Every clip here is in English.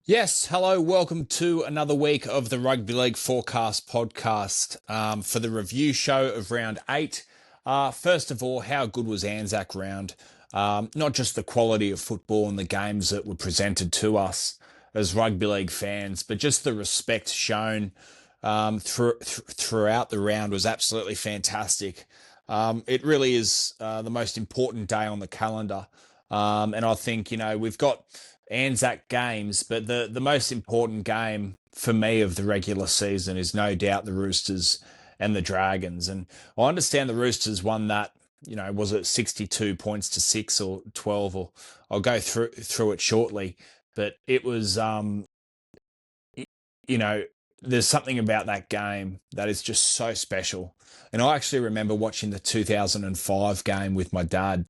Yes, hello, welcome to another week of the Rugby League Forecast podcast for the review show of round eight. First of all, how good was Anzac round? Not just the quality of football and the games that were presented to us as rugby league fans, but just the respect shown throughout the round was absolutely fantastic. It really is the most important day on the calendar. And I think, we've got Anzac games, but the most important game for me of the regular season is no doubt the Roosters and the Dragons. And I understand the Roosters won that, was it 62 points to 6 or 12, or I'll go through it shortly. But it was you know, there's something about that game that is just so special. And I actually remember watching the 2005 game with my dad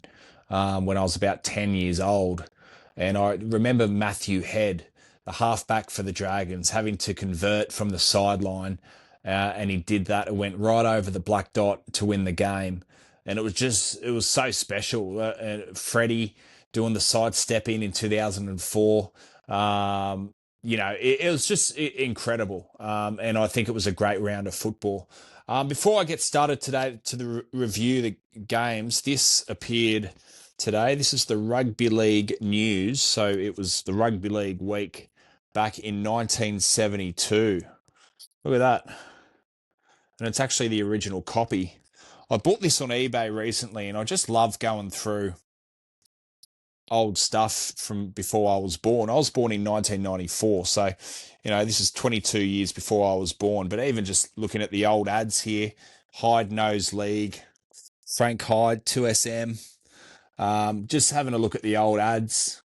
when I was about 10 years old. And I remember Matthew Head, the halfback for the Dragons, having to convert from the sideline. And he did that. It went right over the black dot to win the game. And it was so special. Freddie doing the sidestepping in 2004. It was just incredible. And I think it was a great round of football. Before I get started today to review the games, this appeared today. This is the Rugby League news. So it was the Rugby League week back in 1972. Look at that. And it's actually the original copy. I bought this on eBay recently and I just love going through old stuff from before I was born. I was born in 1994, so this is 22 years before I was born. But even just looking at the old ads here, Hyde Nose League, Frank Hyde, 2SM, just having a look at the old ads,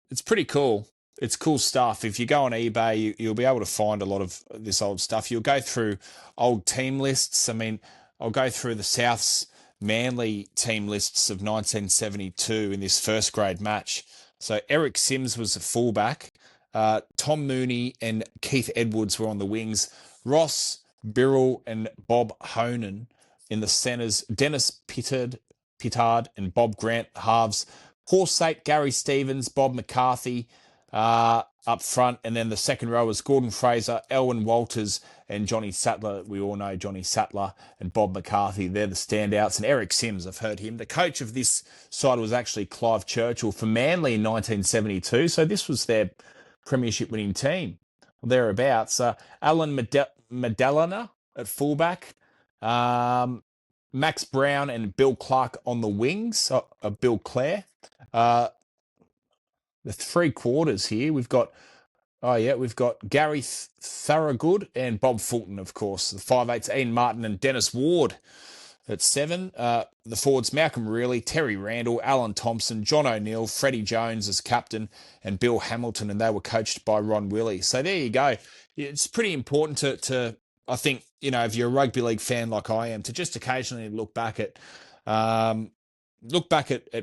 it's pretty cool. It's cool stuff. If you go on eBay, you'll be able to find a lot of this old stuff. You'll go through old team lists. I mean, I'll go through the South's Manly team lists of 1972 in this first grade match. So Eric Sims was a fullback. Tom Mooney and Keith Edwards were on the wings. Ross Birrell and Bob Honan in the centres. Dennis Pittard and Bob Grant halves. Horsate, Gary Stevens, Bob McCarthy up front. And then the second row was Gordon Fraser, Elwyn Walters, and Johnny Sattler. We all know Johnny Sattler and Bob McCarthy. They're the standouts. And Eric Sims, I've heard him. The coach of this side was actually Clive Churchill for Manly in 1972. So this was their premiership winning team, thereabouts. Alan Medellina at fullback. Max Brown and Bill Clark on the wings. Bill Clare. The three quarters here, we've got Gary Thorogood and Bob Fulton, of course. The 5'8's Ian Martin and Dennis Ward at 7. The forwards, Malcolm Reilly, Terry Randall, Alan Thompson, John O'Neill, Freddie Jones as captain, and Bill Hamilton, and they were coached by Ron Willey. So there you go. It's pretty important to I think, if you're a rugby league fan like I am, to just occasionally look back at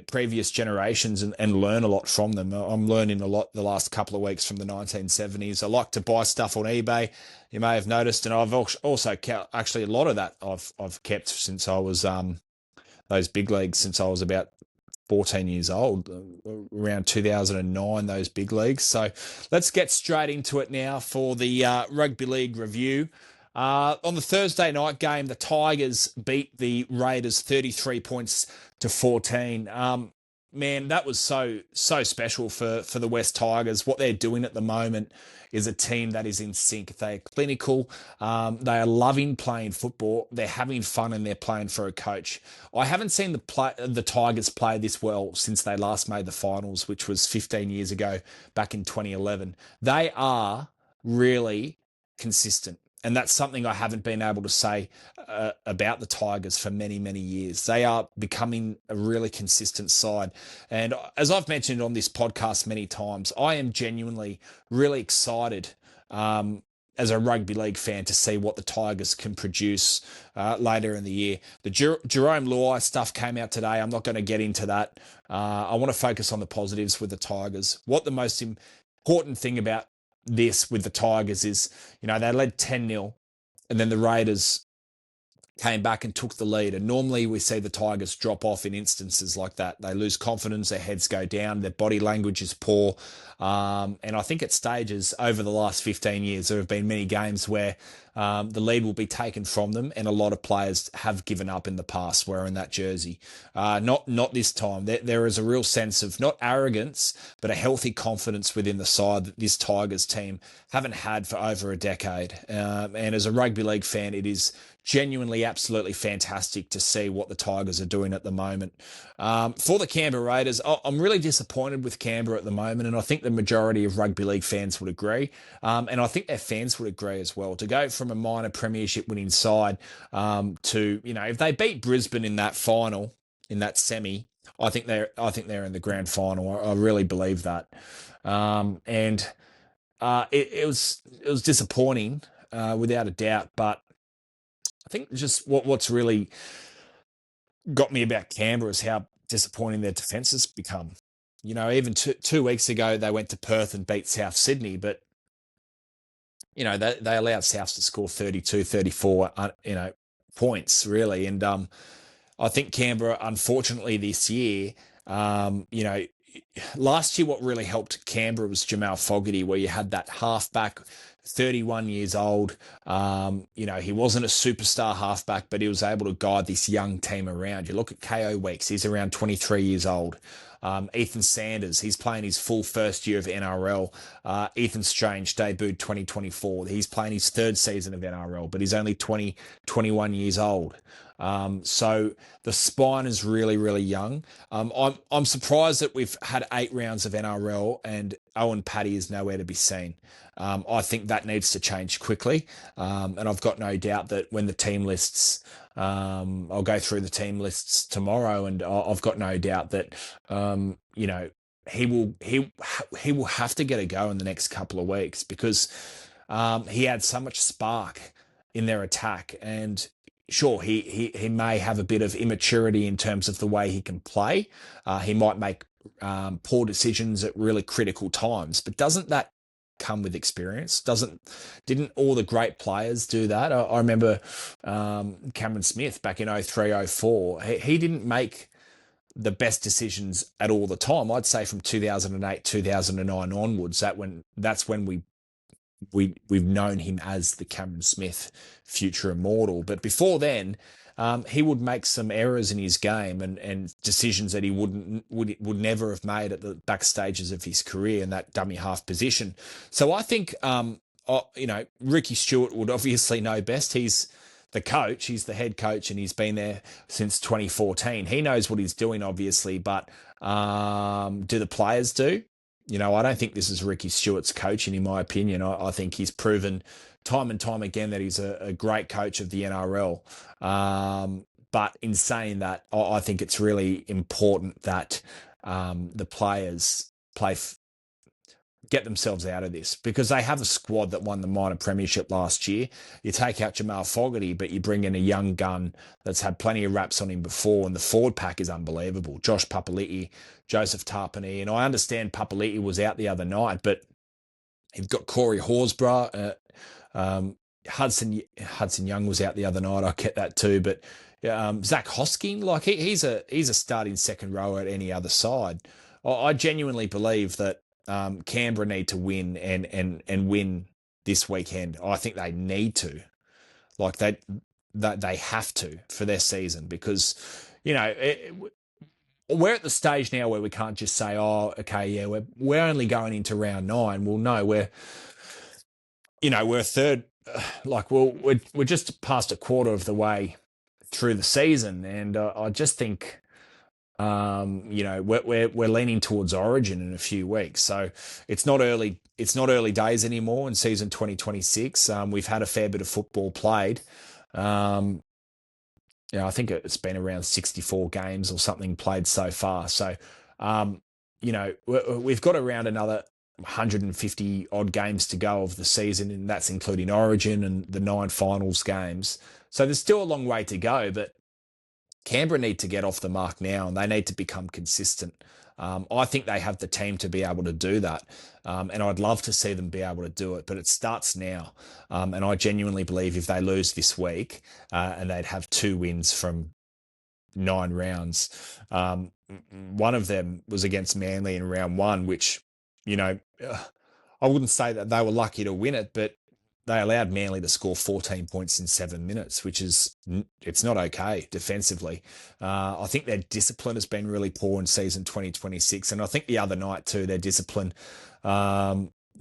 previous generations and learn a lot from them. I'm learning a lot the last couple of weeks from the 1970s. I like to buy stuff on eBay. You may have noticed, and I've also kept, actually a lot of that I've kept since I was those big leagues since I was about 14 years old, around 2009, those big leagues. So let's get straight into it now for the rugby league review. On the Thursday night game, the Tigers beat the Raiders 33 points to 14. Man, that was so special for the West Tigers. What they're doing at the moment is a team that is in sync. They're clinical. They are loving playing football. They're having fun and they're playing for a coach. I haven't seen the Tigers play this well since they last made the finals, which was 15 years ago, back in 2011. They are really consistent. And that's something I haven't been able to say about the Tigers for many, many years. They are becoming a really consistent side. And as I've mentioned on this podcast many times, I am genuinely really excited as a rugby league fan to see what the Tigers can produce later in the year. The Jerome Luai stuff came out today. I'm not going to get into that. I want to focus on the positives with the Tigers. What the most important thing about this with the Tigers is, they led 10-0 and then the Raiders came back and took the lead. And normally we see the Tigers drop off in instances like that. They lose confidence, their heads go down, their body language is poor. And I think at stages over the last 15 years, there have been many games where the lead will be taken from them, and a lot of players have given up in the past wearing that jersey. Not this time. There is a real sense of not arrogance, but a healthy confidence within the side that this Tigers team haven't had for over a decade. And as a rugby league fan, it is genuinely absolutely fantastic to see what the Tigers are doing at the moment. For the Canberra Raiders, I'm really disappointed with Canberra at the moment, and I think the majority of rugby league fans would agree. And I think their fans would agree as well. To go from a minor premiership winning side to, if they beat Brisbane in that final, in that semi, I think they're in the grand final. I really believe that. And it was disappointing without a doubt, but I think just what's really got me about Canberra is how disappointing their defence has become. Even two weeks ago, they went to Perth and beat South Sydney, but, they allowed South to score 32, 34, points, really. And I think Canberra, unfortunately, this year, last year, what really helped Canberra was Jamal Fogarty, where you had that halfback, 31 years old. He wasn't a superstar halfback, but he was able to guide this young team around. You look at KO Weeks, he's around 23 years old. Ethan Sanders, he's playing his full first year of NRL. Ethan Strange debuted 2024. He's playing his third season of NRL, but he's only 21 years old. So the spine is really, really young. I'm surprised that we've had 8 rounds of NRL and Owen Paddy is nowhere to be seen. I think that needs to change quickly. And I've got no doubt that when the team lists, I'll go through the team lists tomorrow, and I've got no doubt that, he will have to get a go in the next couple of weeks because he had so much spark in their attack. And sure, he may have a bit of immaturity in terms of the way he can play. He might make poor decisions at really critical times, but doesn't that come with experience? Didn't all the great players do that? I remember Cameron Smith back in 03, 04. He didn't make the best decisions at all the time. I'd say from 2008, 2009 onwards, that's when we've known him as the Cameron Smith future immortal. But before then, he would make some errors in his game and decisions that he would never have made at the back stages of his career in that dummy half position. So I think, Ricky Stewart would obviously know best. He's the coach, he's the head coach, and he's been there since 2014. He knows what he's doing, obviously, but do the players do? I don't think this is Ricky Stewart's coaching, in my opinion. I think he's proven time and time again that he's a great coach of the NRL. But in saying that, I think it's really important that the players get themselves out of this because they have a squad that won the minor premiership last year. You take out Jamal Fogarty, but you bring in a young gun that's had plenty of raps on him before, and the forward pack is unbelievable. Josh Papali'i, Joseph Tarpany, and I understand Papali'i was out the other night, but you've got Corey Horsburgh, Hudson Young was out the other night. I get that too, but Zach Hosking, like he's a starting second rower at any other side. I genuinely believe that Canberra need to win and win this weekend. I think they need to, like they have to for their season because we're at the stage now where we can't just say, oh, okay, yeah, we're only going into round 9. Well, no, we're a third, we're just past a quarter of the way through the season, and I just think we're leaning towards Origin in a few weeks, so it's not early days anymore in season 2026. We've had a fair bit of football played. I think it's been around 64 games or something played so far. So, we've got around another 150 odd games to go of the season, and that's including Origin and the 9 finals games. So there's still a long way to go, but Canberra need to get off the mark now, and they need to become consistent. I think they have the team to be able to do that. And I'd love to see them be able to do it, but it starts now. And I genuinely believe if they lose this week and they'd have 2 wins from 9 rounds, one of them was against Manly in round one, which, you know, I wouldn't say that they were lucky to win it, but they allowed Manly to score 14 points in 7 minutes, which is, it's not okay defensively. I think their discipline has been really poor in season 2026. And I think the other night too, their discipline,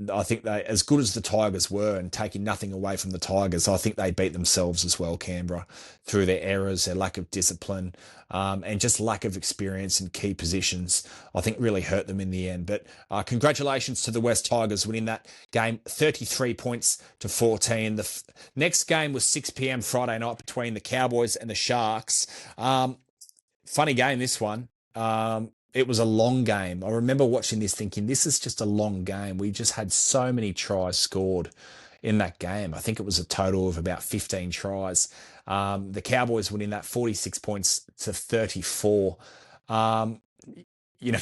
I think they, as good as the Tigers were and taking nothing away from the Tigers, I think they beat themselves as well, Canberra, through their errors, their lack of discipline, and just lack of experience in key positions. I think really hurt them in the end. But congratulations to the West Tigers winning that game, 33 points to 14. The next game was 6 p.m. Friday night between the Cowboys and the Sharks. Funny game, this one. It was a long game. I remember watching this thinking, this is just a long game. We just had so many tries scored in that game. I think it was a total of about 15 tries. The Cowboys winning that 46 points to 34. You know,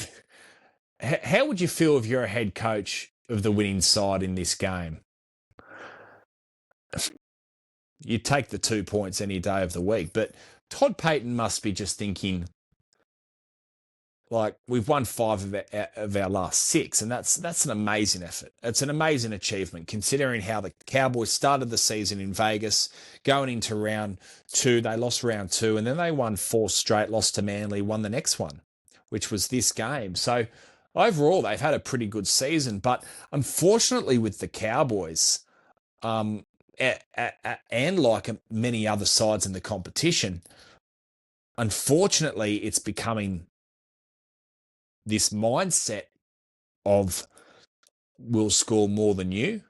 how would you feel if you're a head coach of the winning side in this game? You take the 2 points any day of the week, but Todd Payton must be just thinking, like, we've won 5 of our last 6, and that's an amazing effort. It's an amazing achievement considering how the Cowboys started the season in Vegas, going into round 2. They lost round 2, and then they won 4 straight, lost to Manly, won the next one, which was this game. So overall, they've had a pretty good season, but unfortunately with the Cowboys, and like many other sides in the competition, unfortunately, it's becoming this mindset of we'll score more than you,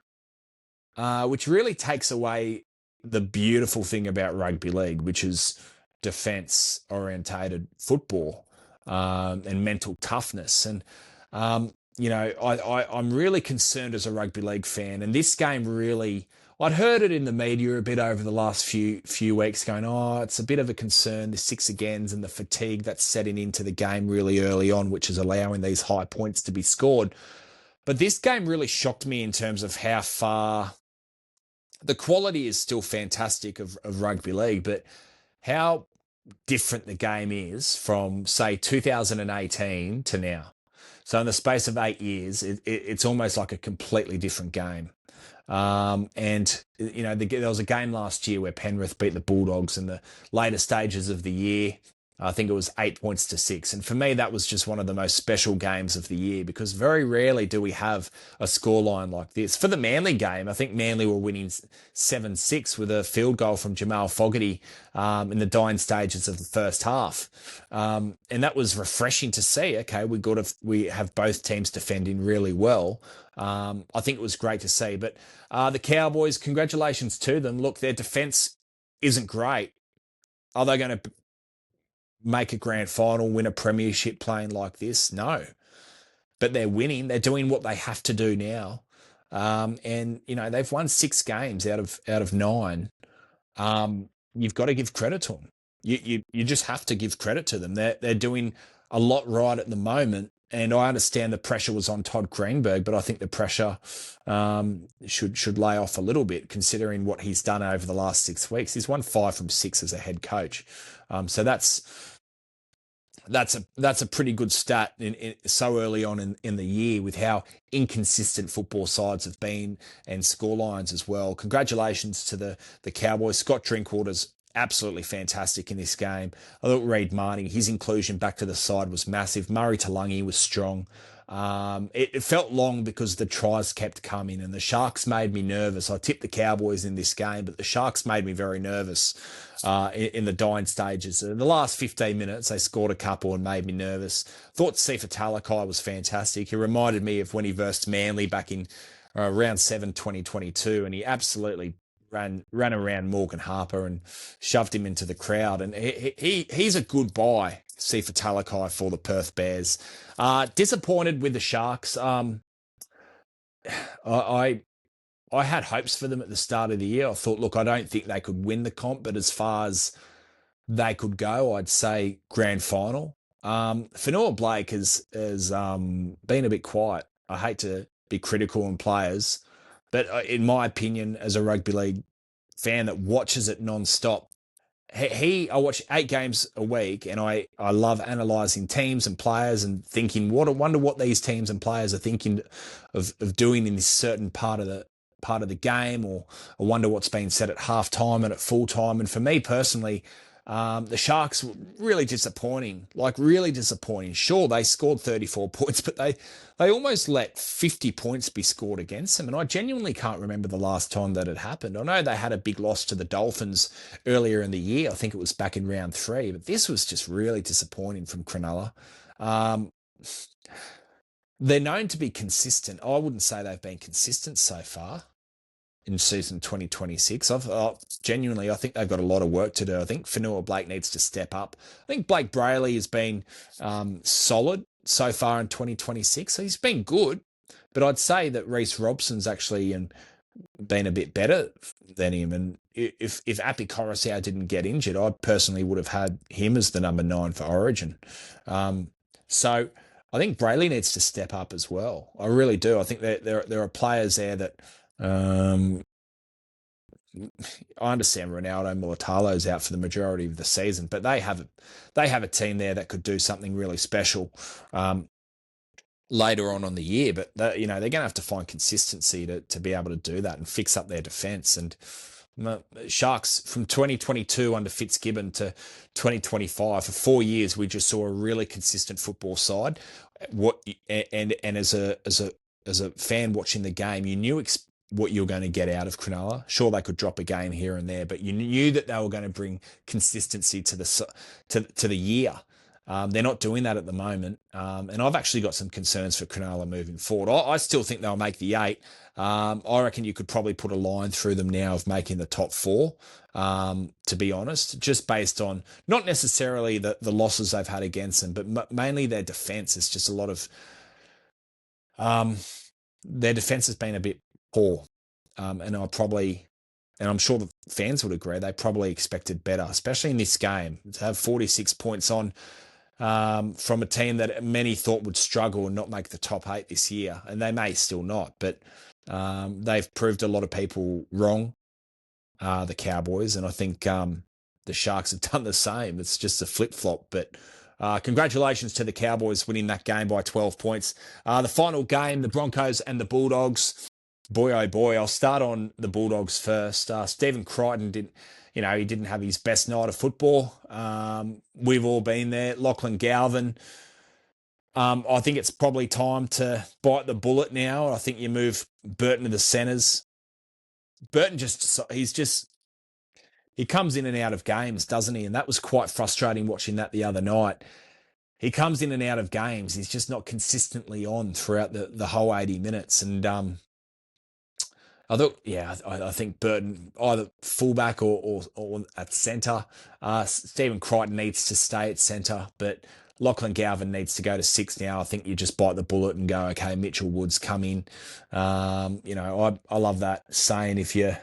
which really takes away the beautiful thing about rugby league, which is defense orientated football, and mental toughness. And, I'm really concerned as a rugby league fan. And this game really, I'd heard it in the media a bit over the last few weeks going, it's a bit of a concern, the 6 agains and the fatigue that's setting into the game really early on, which is allowing these high points to be scored. But this game really shocked me in terms of how far the quality is still fantastic of rugby league, but how different the game is from, say, 2018 to now. So in the space of 8 years, it's almost like a completely different game. And, there was a game last year where Penrith beat the Bulldogs in the later stages of the year. I think it was 8 points to 6. And for me, that was just one of the most special games of the year because very rarely do we have a scoreline like this. For the Manly game, I think Manly were winning 7-6 with a field goal from Jamal Fogarty in the dying stages of the first half. And that was refreshing to see. Okay, we have both teams defending really well. I think it was great to see. But the Cowboys, congratulations to them. Look, their defense isn't great. Are they going to make a grand final, win a premiership playing like this? No. But they're winning. They're doing what they have to do now. And they've won 6 games out of 9. You've got to give credit to them. You just have to give credit to them. They're doing a lot right at the moment. And I understand the pressure was on Todd Greenberg, but I think the pressure should lay off a little bit, considering what he's done over the last 6 weeks. He's won 5 from 6 as a head coach, so that's a pretty good stat so early on in the year with how inconsistent football sides have been and scorelines as well. Congratulations to the Cowboys. Scott Drinkwater's absolutely fantastic in this game. I thought Reid Marnie, his inclusion back to the side was massive. Murray Talangi was strong. It felt long because the tries kept coming and the Sharks made me nervous. I tipped the Cowboys in this game, but the Sharks made me very nervous in the dying stages. In the last 15 minutes, they scored a couple and made me nervous. Thought Sifa Talakai was fantastic. He reminded me of when he versed Manly back in round 7, 2022, and he absolutely ran around Morgan Harper and shoved him into the crowd. And he's a good buy, Sifa Talakai, for the Perth Bears. Disappointed with the Sharks. I had hopes for them at the start of the year. I thought, look, I don't think they could win the comp, but as far as they could go, I'd say grand final. Fanua Blake has been a bit quiet. I hate to be critical on players, but in my opinion, as a rugby league fan that watches it non-stop, I watch 8 games a week, and I love analysing teams and players and thinking, I wonder what these teams and players are thinking of doing in this certain part of the game, or I wonder what's been said at halftime and at full time. And for me personally, the Sharks were really disappointing, like really disappointing. Sure, they scored 34 points, but they almost let 50 points be scored against them. And I genuinely can't remember the last time that had happened. I know they had a big loss to the Dolphins earlier in the year. I think it was back in round 3, but this was just really disappointing from Cronulla. Um, they're known to be consistent. I wouldn't say they've been consistent so far in season 2026. Genuinely, I think they've got a lot of work to do. I think Fanua Blake needs to step up. I think Blake Brayley has been solid so far in 2026. So he's been good, but I'd say that Reece Robson's actually been a bit better than him. And if Api Coruscant didn't get injured, I personally would have had him as the number 9 for Origin. So I think Brayley needs to step up as well. I really do. I think that there are players there that I understand Ronaldo Mulatalo's out for the majority of the season, but they have a team there that could do something really special later on the year. But they're going to have to find consistency to be able to do that and fix up their defence. And Sharks from 2022 under Fitzgibbon to 2025 for 4 years, we just saw a really consistent football side. And as a fan watching the game, you knew what you're going to get out of Cronulla. Sure, they could drop a game here and there, but you knew that they were going to bring consistency to the year. They're not doing that at the moment, and I've actually got some concerns for Cronulla moving forward. I still think they'll make the 8. I reckon you could probably put a line through them now of making the top 4, to be honest, just based on not necessarily the losses they've had against them, but mainly their defence. It's just a lot of their defence has been a bit poor, and I'm sure the fans would agree, they probably expected better, especially in this game, to have 46 points on from a team that many thought would struggle and not make the top 8 this year, and they may still not, but they've proved a lot of people wrong, the Cowboys, and I think the Sharks have done the same. It's just a flip-flop, but congratulations to the Cowboys winning that game by 12 points. The final game, the Broncos and the Bulldogs. Boy, oh boy, I'll start on the Bulldogs first. Stephen Crichton he didn't have his best night of football. We've all been there. Lachlan Galvin. I think it's probably time to bite the bullet now. I think you move Burton to the centres. Burton he comes in and out of games, doesn't he? And that was quite frustrating watching that the other night. He comes in and out of games. He's just not consistently on throughout the whole 80 minutes. And I think Burton either fullback or at centre. Stephen Crichton needs to stay at centre, but Lachlan Galvin needs to go to 6 now. I think you just bite the bullet and go, okay, Mitchell Woods come in. I love that saying, if you're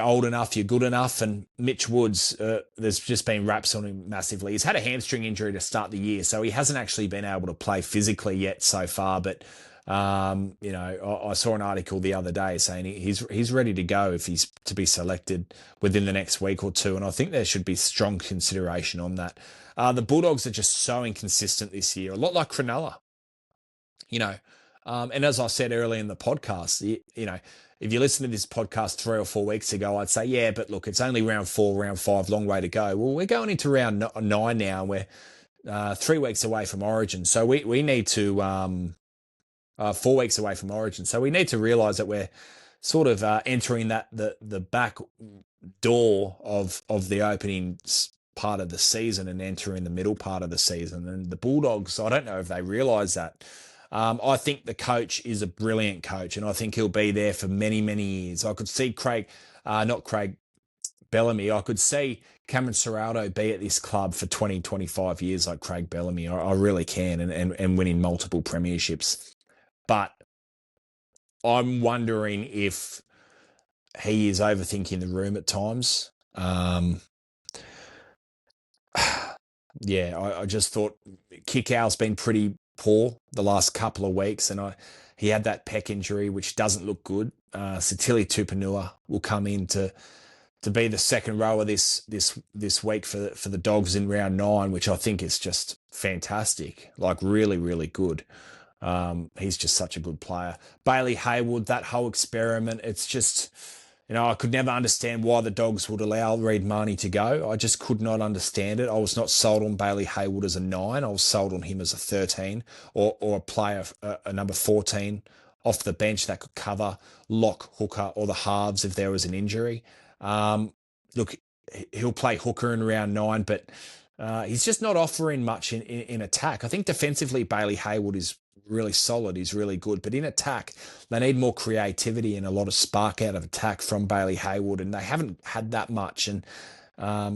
old enough, you're good enough. And Mitch Woods, there's just been raps on him massively. He's had a hamstring injury to start the year, so he hasn't actually been able to play physically yet so far, but I saw an article the other day saying he's ready to go if he's to be selected within the next week or two, and I think there should be strong consideration on that. The Bulldogs are just so inconsistent this year, a lot like Cronulla, and as I said earlier in the podcast, if you listen to this podcast 3 or 4 weeks ago, I'd say, yeah, but look, it's only round 4, round 5, long way to go. Well, we're going into round 9 now, and we're 3 weeks away from Origin, so we need to 4 weeks away from Origin. So we need to realise that we're sort of entering the back door of the opening part of the season and entering the middle part of the season. And the Bulldogs, I don't know if they realise that. I think the coach is a brilliant coach, and I think he'll be there for many, many years. I could see not Craig Bellamy, I could see Cameron Ciraldo be at this club for 20, 25 years like Craig Bellamy. I really can, and winning multiple premierships. But I'm wondering if he is overthinking the room at times. Yeah, I just thought Kickout's been pretty poor the last couple of weeks, and he had that pec injury, which doesn't look good. Satili Tupanua will come in to be the second rower this week for the Dogs in round 9, which I think is just fantastic, like really really good. He's just such a good player. Bailey Hayward, that whole experiment, it's just, I could never understand why the Dogs would allow Reid Marnie to go. I just could not understand it. I was not sold on Bailey Hayward as a 9. I was sold on him as a 13 or a player, a number 14 off the bench that could cover lock, hooker, or the halves if there was an injury. Look, he'll play hooker in round 9, but he's just not offering much in attack. I think defensively, Bailey Hayward is really solid. He's really good. But in attack, they need more creativity and a lot of spark out of attack from Bailey Hayward, and they haven't had that much and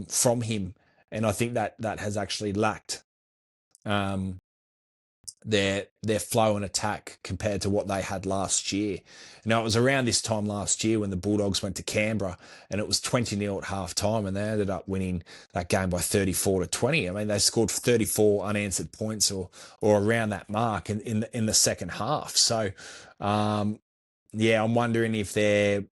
from him. And I think that has actually lacked um, their flow and attack compared to what they had last year. Now, it was around this time last year when the Bulldogs went to Canberra and it was 20-0 at half time, and they ended up winning that game by 34-20. I mean, they scored 34 unanswered points or around that mark in the second half. So, yeah, I'm wondering if they're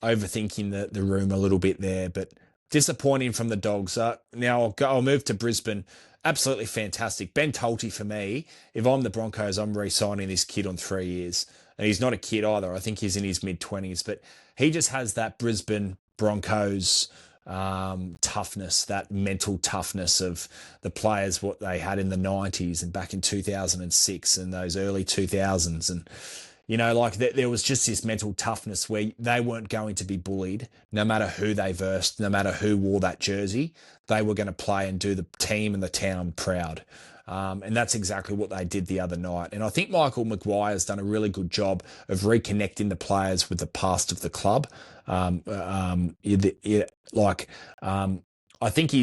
overthinking the room a little bit there, but disappointing from the Dogs. Now I'll move to Brisbane. Absolutely fantastic. Ben Tolte for me. If I'm the Broncos, I'm re-signing this kid on 3 years, and he's not a kid either. I think he's in his mid-20s, but he just has that Brisbane Broncos toughness, that mental toughness of the players what they had in the 90s and back in 2006 and those early 2000s. And like there was just this mental toughness where they weren't going to be bullied, no matter who they versed, no matter who wore that jersey. They were going to play and do the team and the town proud. And that's exactly what they did the other night. And I think Michael Maguire has done a really good job of reconnecting the players with the past of the club. I think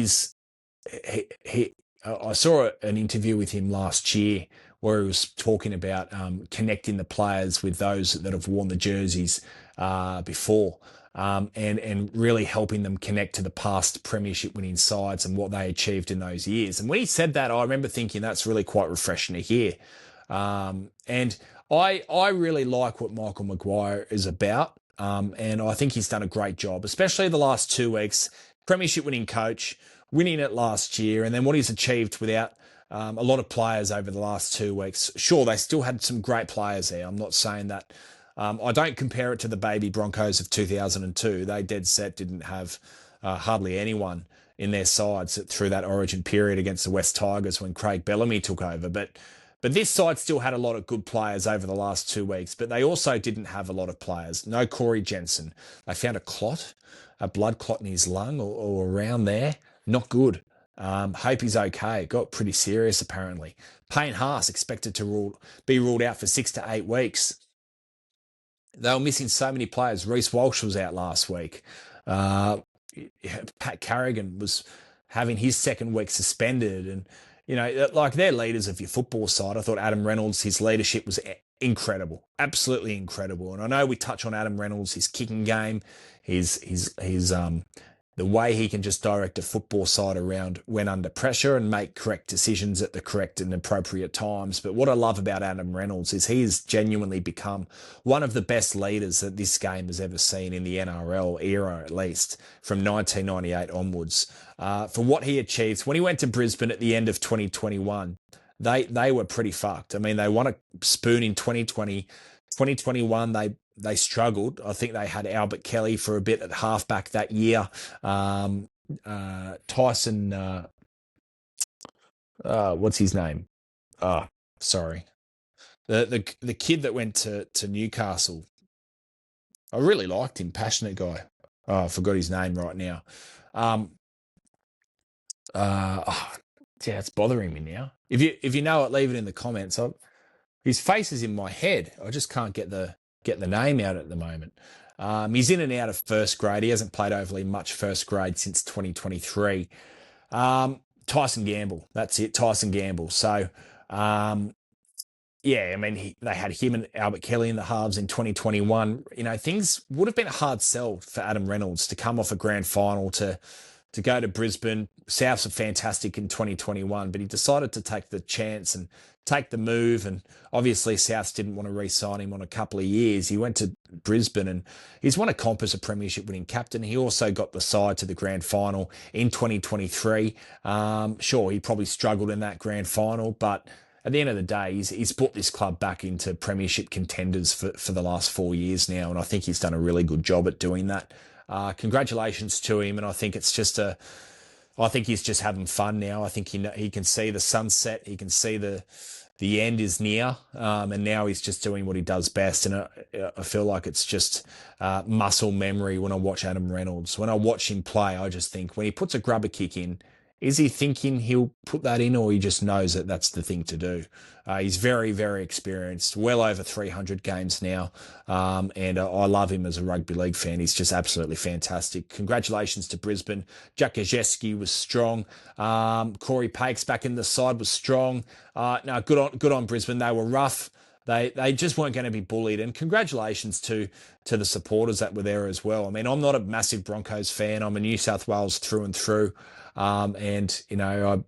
I saw an interview with him last year where he was talking about connecting the players with those that have worn the jerseys before, and really helping them connect to the past premiership winning sides and what they achieved in those years. And when he said that, I remember thinking that's really quite refreshing to hear. And I really like what Michael Maguire is about, and I think he's done a great job, especially the last 2 weeks. Premiership winning coach, winning it last year, and then what he's achieved without a lot of players over the last 2 weeks. Sure, they still had some great players there. I'm not saying that. I don't compare it to the baby Broncos of 2002. They dead set didn't have hardly anyone in their sides through that origin period against the West Tigers when Craig Bellamy took over. But this side still had a lot of good players over the last 2 weeks, but they also didn't have a lot of players. No Corey Jensen. They found a blood clot in his lung or around there. Not good. Hope he's okay. Got pretty serious apparently. Payne Haas expected to be ruled out for 6 to 8 weeks. They were missing so many players. Reece Walsh was out last week. Pat Carrigan was having his second week suspended, and like they're leaders of your football side. I thought Adam Reynolds, his leadership was incredible, absolutely incredible. And I know we touch on Adam Reynolds, his kicking game, his the way he can just direct a football side around when under pressure and make correct decisions at the correct and appropriate times. But what I love about Adam Reynolds is he has genuinely become one of the best leaders that this game has ever seen in the NRL era, at least from 1998 onwards. For what he achieved when he went to Brisbane at the end of 2021, they were pretty fucked. I mean, they won a spoon in 2020. 2021, they struggled. I think they had Albert Kelly for a bit at halfback that year. Tyson, what's his name? Sorry. The kid that went to Newcastle. I really liked him. Passionate guy. I forgot his name right now. Yeah, it's bothering me now. If you know it, leave it in the comments. His face is in my head. I just can't get the name out at the moment. He's in and out of first grade. He hasn't played overly much first grade since 2023. Tyson Gamble. That's it, Tyson Gamble. So, yeah, I mean, they had him and Albert Kelly in the halves in 2021. Things would have been a hard sell for Adam Reynolds to come off a grand final to to go to Brisbane. Souths are fantastic in 2021, but he decided to take the chance and take the move. And obviously, Souths didn't want to re-sign him on a couple of years. He went to Brisbane and he's won a comp as a premiership winning captain. He also got the side to the grand final in 2023. Sure, he probably struggled in that grand final, but at the end of the day, he's brought this club back into premiership contenders for the last 4 years now, and I think he's done a really good job at doing that. Congratulations to him, and I think I think he's just having fun now. I think he can see the sunset, he can see the end is near, and now he's just doing what he does best. And I feel like it's just muscle memory when I watch Adam Reynolds. When I watch him play, I just think when he puts a grubber kick in, is he thinking he'll put that in, or he just knows that that's the thing to do? He's very, very experienced, well over 300 games now, and I love him as a rugby league fan. He's just absolutely fantastic. Congratulations to Brisbane. Jack Gajewski was strong. Corey Pakes back in the side was strong. No, good on Brisbane. They were rough. They just weren't going to be bullied. And congratulations to the supporters that were there as well. I mean, I'm not a massive Broncos fan. I'm a New South Wales through and through. And you know,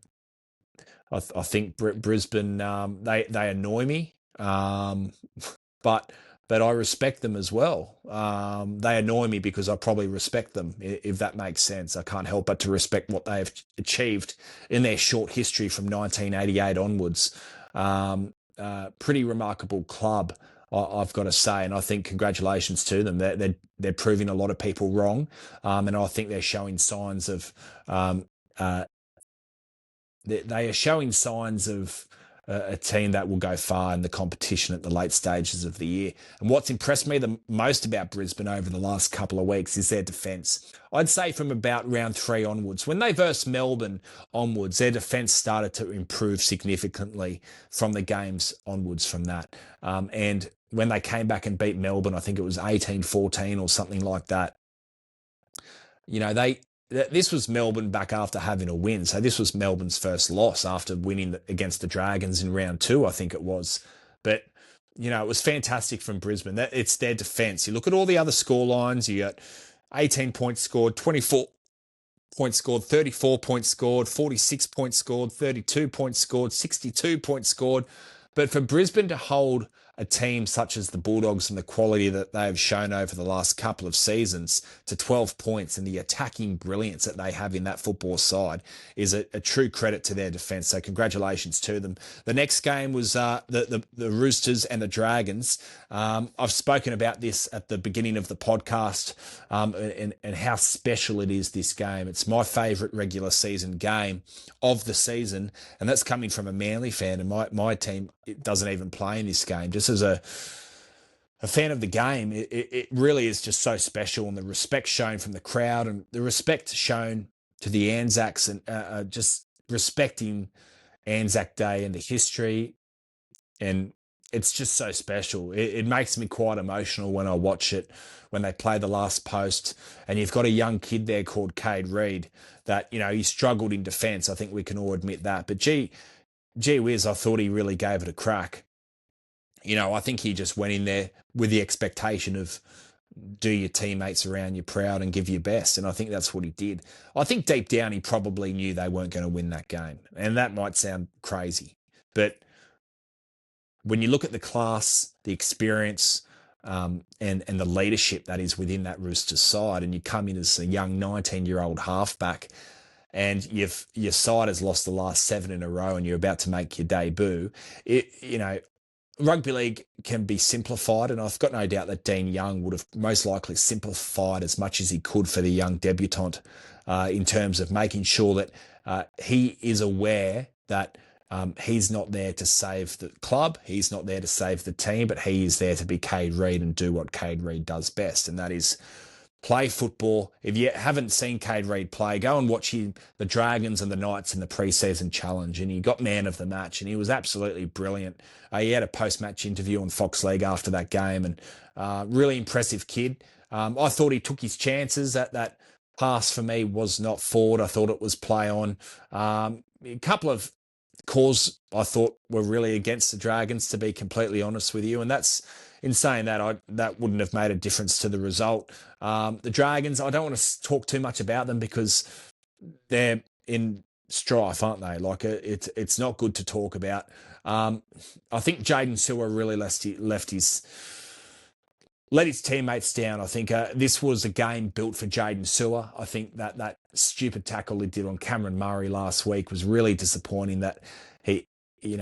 I think Brisbane they annoy me, but I respect them as well. They annoy me because I probably respect them, if that makes sense. I can't help but to respect what they have achieved in their short history from 1988 onwards. Pretty remarkable club, I've got to say, and I think congratulations to them. They're proving a lot of people wrong, and I think they're showing signs of they are showing signs of a team that will go far in the competition at the late stages of the year. And what's impressed me the most about Brisbane over the last couple of weeks is their defence. I'd say from about round 3 onwards, when they versed Melbourne onwards, their defence started to improve significantly from the games onwards from that. And when they came back and beat Melbourne, I think it was 18-14 or something like that. You know, this was Melbourne back after having a win. So this was Melbourne's first loss after winning against the Dragons in round 2, I think it was. But, you know, it was fantastic from Brisbane. It's their defence. You look at all the other score lines. You got 18 points scored, 24 points scored, 34 points scored, 46 points scored, 32 points scored, 62 points scored. But for Brisbane to hold a team such as the Bulldogs and the quality that they have shown over the last couple of seasons to 12 points and the attacking brilliance that they have in that football side is a true credit to their defence. So congratulations to them. The next game was the Roosters and the Dragons. I've spoken about this at the beginning of the podcast and how special it is, this game. It's my favourite regular season game of the season, and that's coming from a Manly fan, and my team doesn't even play in this game. Just as a fan of the game, it really is just so special, and the respect shown from the crowd and the respect shown to the Anzacs and just respecting Anzac Day and the history, and it's just so special. It makes me quite emotional when I watch it, when they play the last post, and you've got a young kid there called Cade Reid that, you know, he struggled in defence. I think we can all admit that, but gee whiz, I thought he really gave it a crack. You know, I think he just went in there with the expectation of do your teammates around you proud and give your best. And I think that's what he did. I think deep down he probably knew they weren't going to win that game. And that might sound crazy. But when you look at the class, the experience, and the leadership that is within that Roosters side, and you come in as a young 19-year-old halfback, and your side has lost the last 7 in a row and you're about to make your debut, you know, rugby league can be simplified, and I've got no doubt that Dean Young would have most likely simplified as much as he could for the young debutant in terms of making sure that he is aware that he's not there to save the club, he's not there to save the team, but he is there to be Cade Reid and do what Cade Reid does best, and that is play football. If you haven't seen Cade Reid play, go and watch the Dragons and the Knights in the pre-season challenge, and he got man of the match, and he was absolutely brilliant. He had a post-match interview on Fox League after that game, and really impressive kid. I thought he took his chances. That pass for me was not forward. I thought it was play on. A couple of calls I thought were really against the Dragons, to be completely honest with you, and that's, in saying that, that wouldn't have made a difference to the result. The Dragons, I don't want to talk too much about them because they're in strife, aren't they? Like it's not good to talk about. Um, I think Jaden Sewer really let his teammates down. I think this was a game built for Jaden Sewer. I think that stupid tackle he did on Cameron Murray last week was really disappointing. That he, he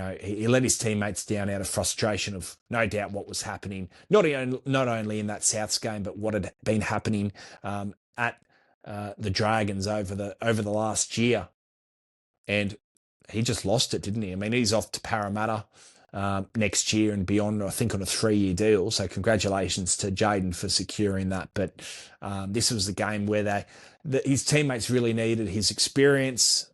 let his teammates down out of frustration of no doubt what was happening, not only in that Souths game, but what had been happening at the Dragons over the last year. And he just lost it, didn't he? I mean, he's off to Parramatta next year and beyond, I think, on a 3-year deal. So congratulations to Jaden for securing that. But this was the game where his teammates really needed his experience,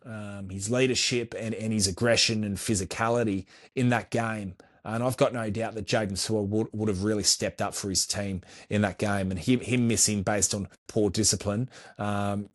his leadership, and his aggression and physicality in that game. And I've got no doubt that Jaden Sewer would have really stepped up for his team in that game. And him missing based on poor discipline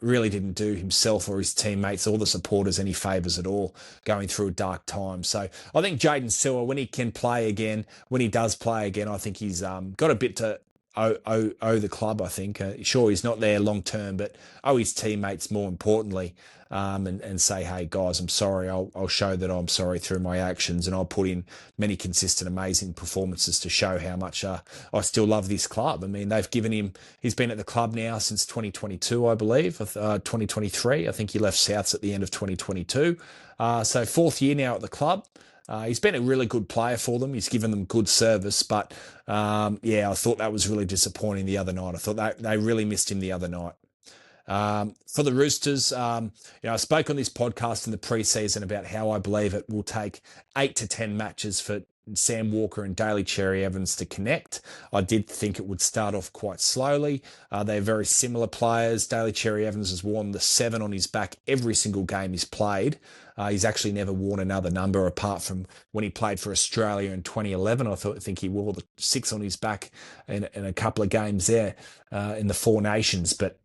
really didn't do himself or his teammates or the supporters any favours at all going through a dark time. So I think Jaden Sewer, when he can play again, when he does play again, I think he's got a bit to owe the club, I think. Sure, he's not there long term, but owe his teammates more importantly. And say, hey guys, I'm sorry. I'll show that I'm sorry through my actions, and I'll put in many consistent, amazing performances to show how much I still love this club. I mean, they've given him. He's been at the club now since 2022, I believe, 2023. I think he left Souths at the end of 2022. So 4th year now at the club. He's been a really good player for them. He's given them good service, but I thought that was really disappointing the other night. I thought they really missed him the other night. For the Roosters, I spoke on this podcast in the preseason about how I believe it will take 8 to 10 matches for Sam Walker and Daly Cherry Evans to connect. I did think it would start off quite slowly. They're very similar players. Daly Cherry Evans has worn the 7 on his back every single game he's played. He's actually never worn another number apart from when he played for Australia in 2011. I think he wore the 6 on his back in a couple of games there in the Four Nations, but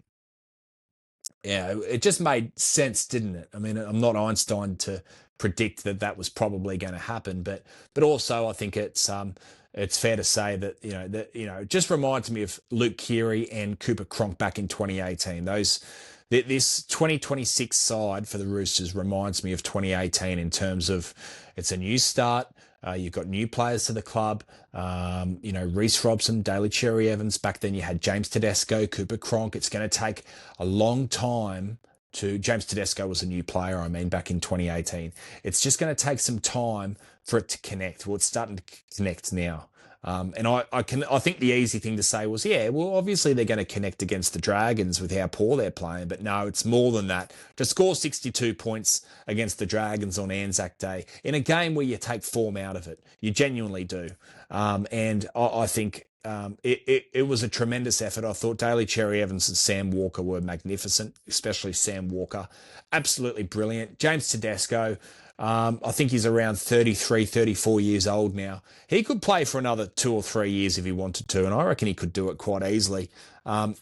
yeah, it just made sense, didn't it? I mean, I'm not Einstein to predict that was probably going to happen, but also I think it's fair to say that it just reminds me of Luke Keary and Cooper Cronk back in 2018. This 2026 side for the Roosters reminds me of 2018 in terms of it's a new start. You've got new players to the club. Reece Robson, Daly Cherry Evans. Back then you had James Tedesco, Cooper Cronk. It's going to take a long time James Tedesco was a new player, back in 2018. It's just going to take some time for it to connect. Well, it's starting to connect now. I think the easy thing to say was, obviously they're going to connect against the Dragons with how poor they're playing, but no, it's more than that. To score 62 points against the Dragons on Anzac Day in a game where you take form out of it, you genuinely do. And I think it was a tremendous effort. I thought Daly Cherry Evans and Sam Walker were magnificent, especially Sam Walker. Absolutely brilliant. James Tedesco, I think he's around 33, 34 years old now. He could play for another 2 or 3 years if he wanted to, and I reckon he could do it quite easily.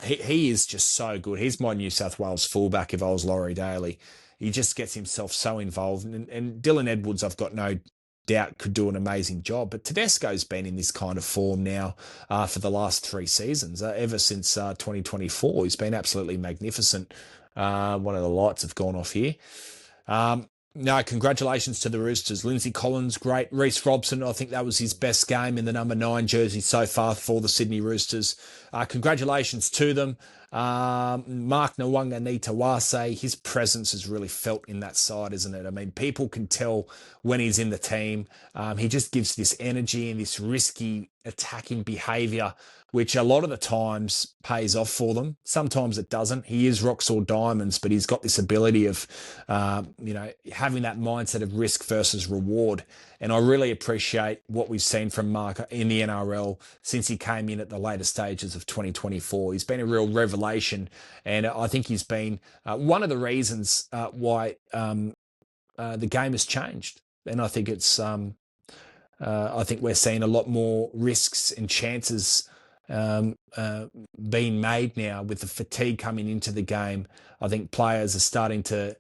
He is just so good. He's my New South Wales fullback if I was Laurie Daly. He just gets himself so involved. And Dylan Edwards, I've got no doubt, could do an amazing job. But Tedesco's been in this kind of form now for the last 3 seasons, ever since 2024. He's been absolutely magnificent. One of the lights have gone off here. No, congratulations to the Roosters. Lindsay Collins, great. Reece Robson, I think that was his best game in the number 9 jersey so far for the Sydney Roosters. Congratulations to them. Mark Nawanga-Nitawase, his presence is really felt in that side, isn't it? I mean, people can tell when he's in the team. He just gives this energy and this risky attacking behaviour, which a lot of the times pays off for them. Sometimes it doesn't. He is rocks or diamonds, but he's got this ability of, having that mindset of risk versus reward. And I really appreciate what we've seen from Mark in the NRL since he came in at the later stages of 2024. He's been a real revelation, and I think he's been one of the reasons why the game has changed. And I think I think we're seeing a lot more risks and chances being made now with the fatigue coming into the game. I think players are starting to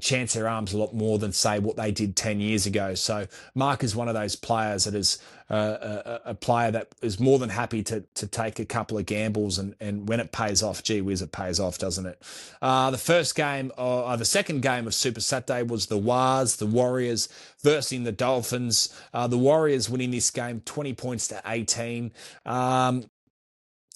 chance their arms a lot more than, say, what they did 10 years ago. So Mark is one of those players that is a player that is more than happy to take a couple of gambles, and when it pays off, gee whiz, it pays off, doesn't it? The second game of Super Saturday was the Warriors versus the Dolphins. The Warriors winning this game 20 points to 18.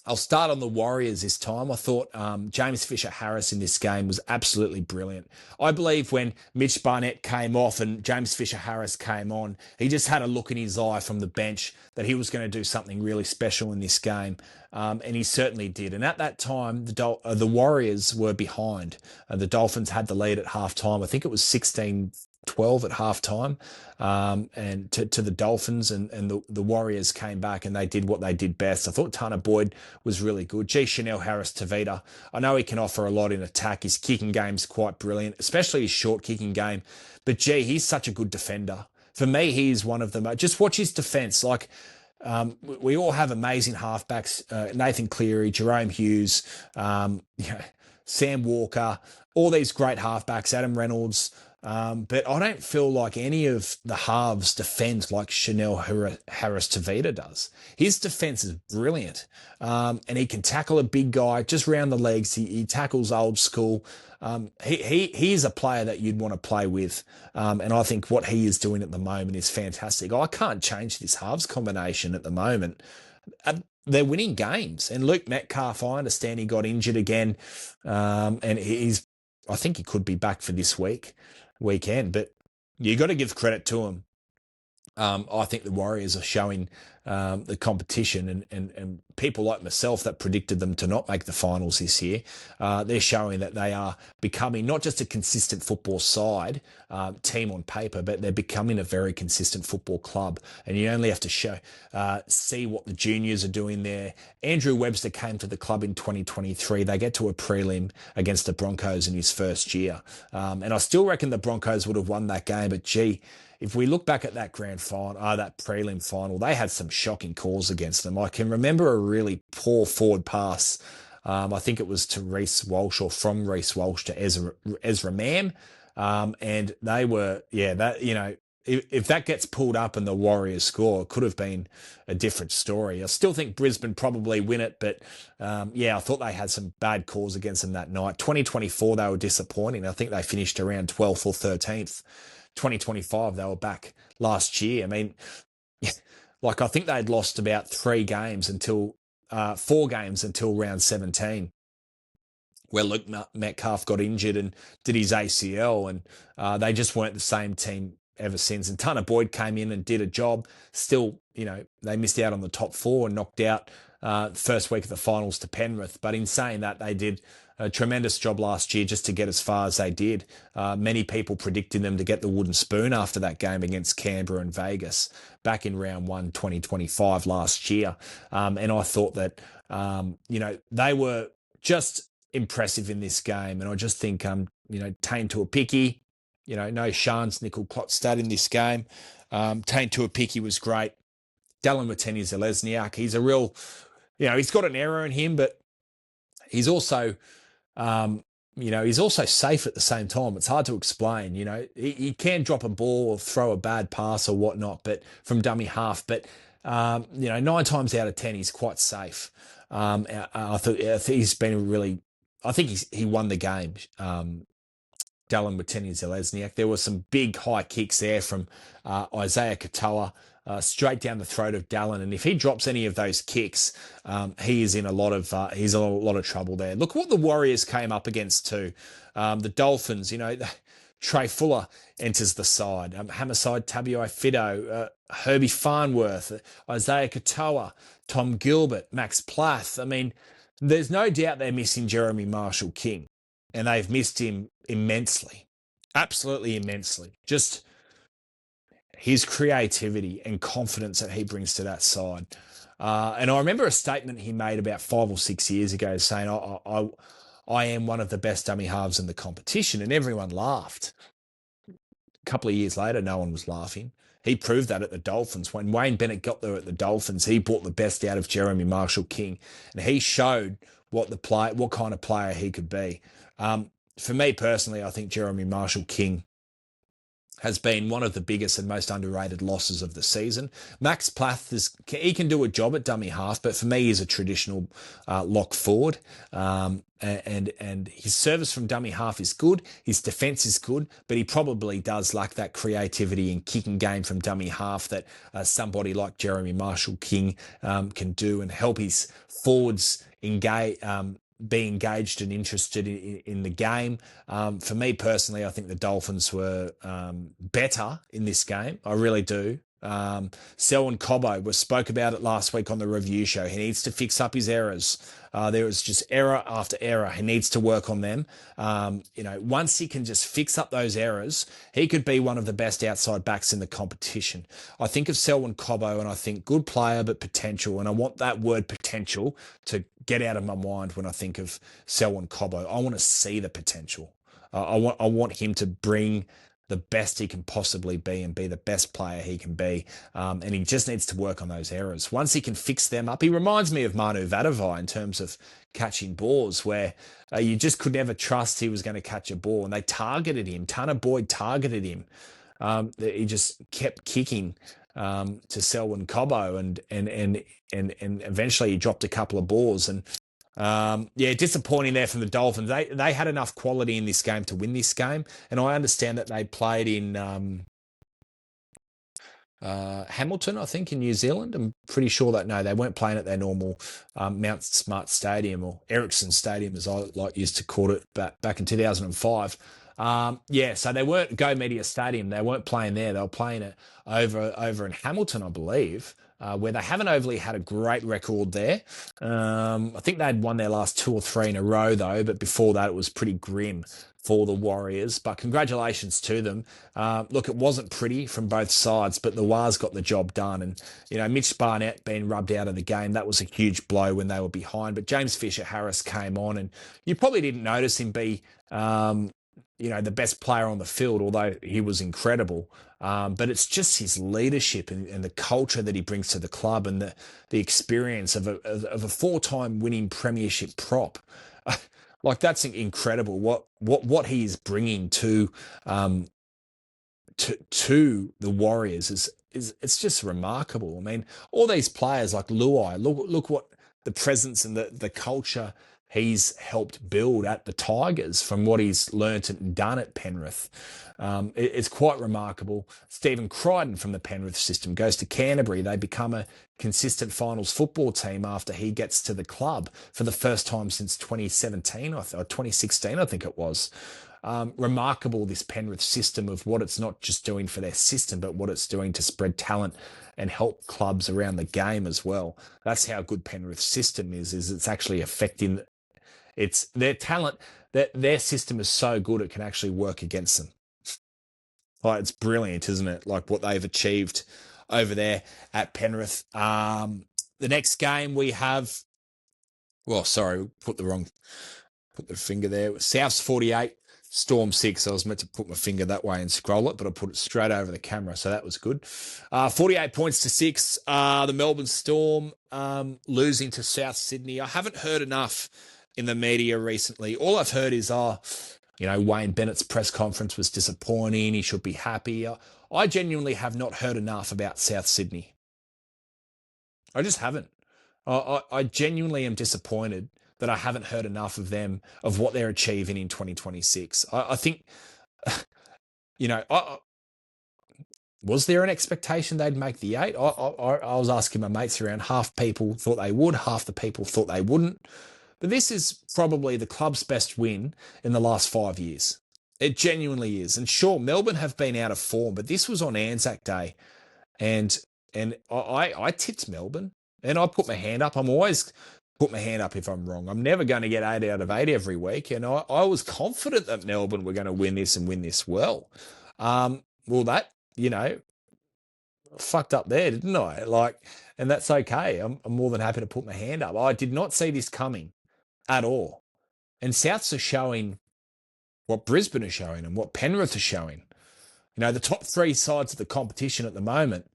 I'll start on the Warriors this time. I thought James Fisher-Harris in this game was absolutely brilliant. I believe when Mitch Barnett came off and James Fisher-Harris came on, he just had a look in his eye from the bench that he was going to do something really special in this game, and he certainly did. And at that time, the Warriors were behind. The Dolphins had the lead at halftime. I think it was 16-12 at halftime, and to the Dolphins, and the Warriors came back and they did what they did best. I thought Tanner Boyd was really good. Chanel Harris-Tavita, I know he can offer a lot in attack. His kicking game's quite brilliant, especially his short kicking game. But he's such a good defender. For me, he's one of them. Just watch his defence. Like, we all have amazing halfbacks. Nathan Cleary, Jerome Hughes, Sam Walker, all these great halfbacks, Adam Reynolds. But I don't feel like any of the halves defend like Chanel Harris-Tavita does. His defence is brilliant, and he can tackle a big guy just round the legs. He tackles old school. He's a player that you'd want to play with, and I think what he is doing at the moment is fantastic. I can't change this halves combination at the moment. They're winning games, and Luke Metcalf, I understand he got injured again, and I think he could be back for this weekend, but you got to give credit to him. I think the Warriors are showing the competition, and people like myself that predicted them to not make the finals this year, they're showing that they are becoming not just a consistent football side team on paper, but they're becoming a very consistent football club. And you only have to see what the juniors are doing there. Andrew Webster came to the club in 2023. They get to a prelim against the Broncos in his first year. And I still reckon the Broncos would have won that game, but if we look back at that grand final, that prelim final, they had some shocking calls against them. I can remember a really poor forward pass. I think it was to Reece Walsh, or from Reece Walsh to Ezra Mam. And they were, if that gets pulled up and the Warriors score, it could have been a different story. I still think Brisbane probably win it, but I thought they had some bad calls against them that night. 2024, they were disappointing. I think they finished around 12th or 13th. 2025, they were back last year. I mean, like, I think they'd lost about 4 games until round 17, where Luke Metcalf got injured and did his ACL, and they just weren't the same team ever since. And Tanner Boyd came in and did a job. Still, they missed out on the top 4 and knocked out first week of the finals to Penrith. But in saying that, they did a tremendous job last year just to get as far as they did. Many people predicting them to get the wooden spoon after that game against Canberra and Vegas back in round 1, 2025 last year. And I thought that, they were just impressive in this game. And I just think, Tane Tuapiki, no Shans Nickel-Klokstad in this game. Tane Tuapiki was great. Dallin Watene-Zelezniak, he's a real, he's got an error in him, but he's also, he's also safe at the same time. It's hard to explain. He can drop a ball or throw a bad pass or whatnot, but from dummy half. But 9 times out of 10, he's quite safe. I think he's been really. I think he won the game. Dallin Watene-Zelezniak. There were some big high kicks there from Isaiah Katoa. Straight down the throat of Dallin, and if he drops any of those kicks, he is in a lot of trouble there. Look what the Warriors came up against too. The Dolphins, Trey Fuller enters the side. Hamiso Tabuai-Fidow, Herbie Farnworth, Isaiah Katoa, Tom Gilbert, Max Plath. I mean, there's no doubt they're missing Jeremy Marshall-King, and they've missed him immensely, absolutely immensely. Just his creativity and confidence that he brings to that side. And I remember a statement he made about 5 or 6 years ago saying, I am one of the best dummy halves in the competition, and everyone laughed. A couple of years later, no one was laughing. He proved that at the Dolphins. When Wayne Bennett got there at the Dolphins, he brought the best out of Jeremy Marshall-King, and he showed what kind of player he could be. For me personally, I think Jeremy Marshall King has been one of the biggest and most underrated losses of the season. Max Plath he can do a job at dummy half, but for me, he's a traditional lock forward. And his service from dummy half is good. His defence is good, but he probably does lack that creativity and kicking game from dummy half that somebody like Jeremy Marshall King can do and help his forwards engage. Be engaged and interested in the game. For me personally, I think the Dolphins were better in this game. I really do. Selwyn Cobbo, we spoke about it last week on the review show. He needs to fix up his errors. There was just error after error. He needs to work on them. Once he can just fix up those errors, he could be one of the best outside backs in the competition. I think of Selwyn Cobbo and I think good player, but potential. And I want that word potential to get out of my mind when I think of Selwyn Cobbo. I want to see the potential. I want him to bring the best he can possibly be and be the best player he can be. And he just needs to work on those errors. Once he can fix them up, he reminds me of Manu Vadavai in terms of catching balls, where you just could never trust he was going to catch a ball. And they targeted him. Tanner Boyd targeted him. He just kept kicking to Selwyn Cobbo, and eventually he dropped a couple of balls. And disappointing there from the Dolphins. They had enough quality in this game to win this game, and I understand that they played in Hamilton, I think, in New Zealand. I'm pretty sure that they weren't playing at their normal Mount Smart Stadium, or Ericsson Stadium, as I used to call it back in 2005. So they weren't Go Media Stadium. They weren't playing there. They were playing it over in Hamilton, I believe, where they haven't overly had a great record there. I think they'd won their last 2 or 3 in a row, though, but before that it was pretty grim for the Warriors. But congratulations to them. Look, it wasn't pretty from both sides, but the Wars got the job done. And, Mitch Barnett being rubbed out of the game, that was a huge blow when they were behind. But James Fisher-Harris came on, and you probably didn't notice him be the best player on the field, although he was incredible. But it's just his leadership and the culture that he brings to the club, and the experience of a 4-time winning premiership prop. Like, that's incredible. What he is bringing to the Warriors is it's just remarkable. I mean, all these players like Luai, look what the presence and the culture he's helped build at the Tigers from what he's learnt and done at Penrith. It's quite remarkable. Stephen Crichton from the Penrith system goes to Canterbury. They become a consistent finals football team after he gets to the club for the first time since 2017 or 2016, I think it was. Remarkable, this Penrith system, of what it's not just doing for their system, but what it's doing to spread talent and help clubs around the game as well. That's how good Penrith's system is it's actually affecting. It's their talent, that their system is so good it can actually work against them. Like, it's brilliant, isn't it? Like, what they've achieved over there at Penrith. The next game we have, put the finger there. Souths 48, Storm 6. I was meant to put my finger that way and scroll it, but I put it straight over the camera, so that was good. 48 points to 6. The Melbourne Storm losing to South Sydney. I haven't heard enough in the media recently. All I've heard is, Wayne Bennett's press conference was disappointing. He should be happy. I genuinely have not heard enough about South Sydney. I just haven't. I genuinely am disappointed that I haven't heard enough of them, of what they're achieving in 2026. I think, was there an expectation they'd make the 8? I was asking my mates around. Half people thought they would, half the people thought they wouldn't. But this is probably the club's best win in the last 5 years. It genuinely is. And sure, Melbourne have been out of form, but this was on Anzac Day. And I tipped Melbourne, and I put my hand up. I'm always put my hand up if I'm wrong. I'm never going to get 8 out of 8 every week. And I was confident that Melbourne were going to win this and win this well. That, fucked up there, didn't I? And that's okay. I'm more than happy to put my hand up. I did not see this coming at all. And Souths are showing what Brisbane are showing and what Penrith are showing. The top 3 sides of the competition at the moment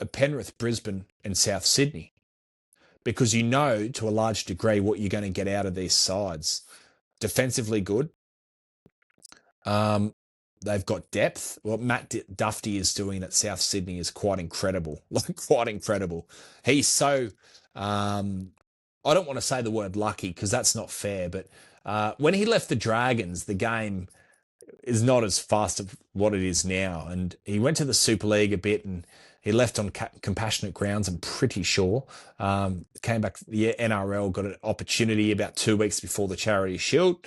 are Penrith, Brisbane, and South Sydney. Because to a large degree what you're going to get out of these sides. Defensively good, Um, they've got depth. What Dufty is doing at South Sydney is quite incredible. Like quite incredible. He's so. Um, I don't want to say the word lucky because that's not fair, but when he left the Dragons, the game is not as fast as what it is now. And he went to the Super League a bit and he left on compassionate grounds, I'm pretty sure. Came back to the NRL, got an opportunity about 2 weeks before the Charity Shield.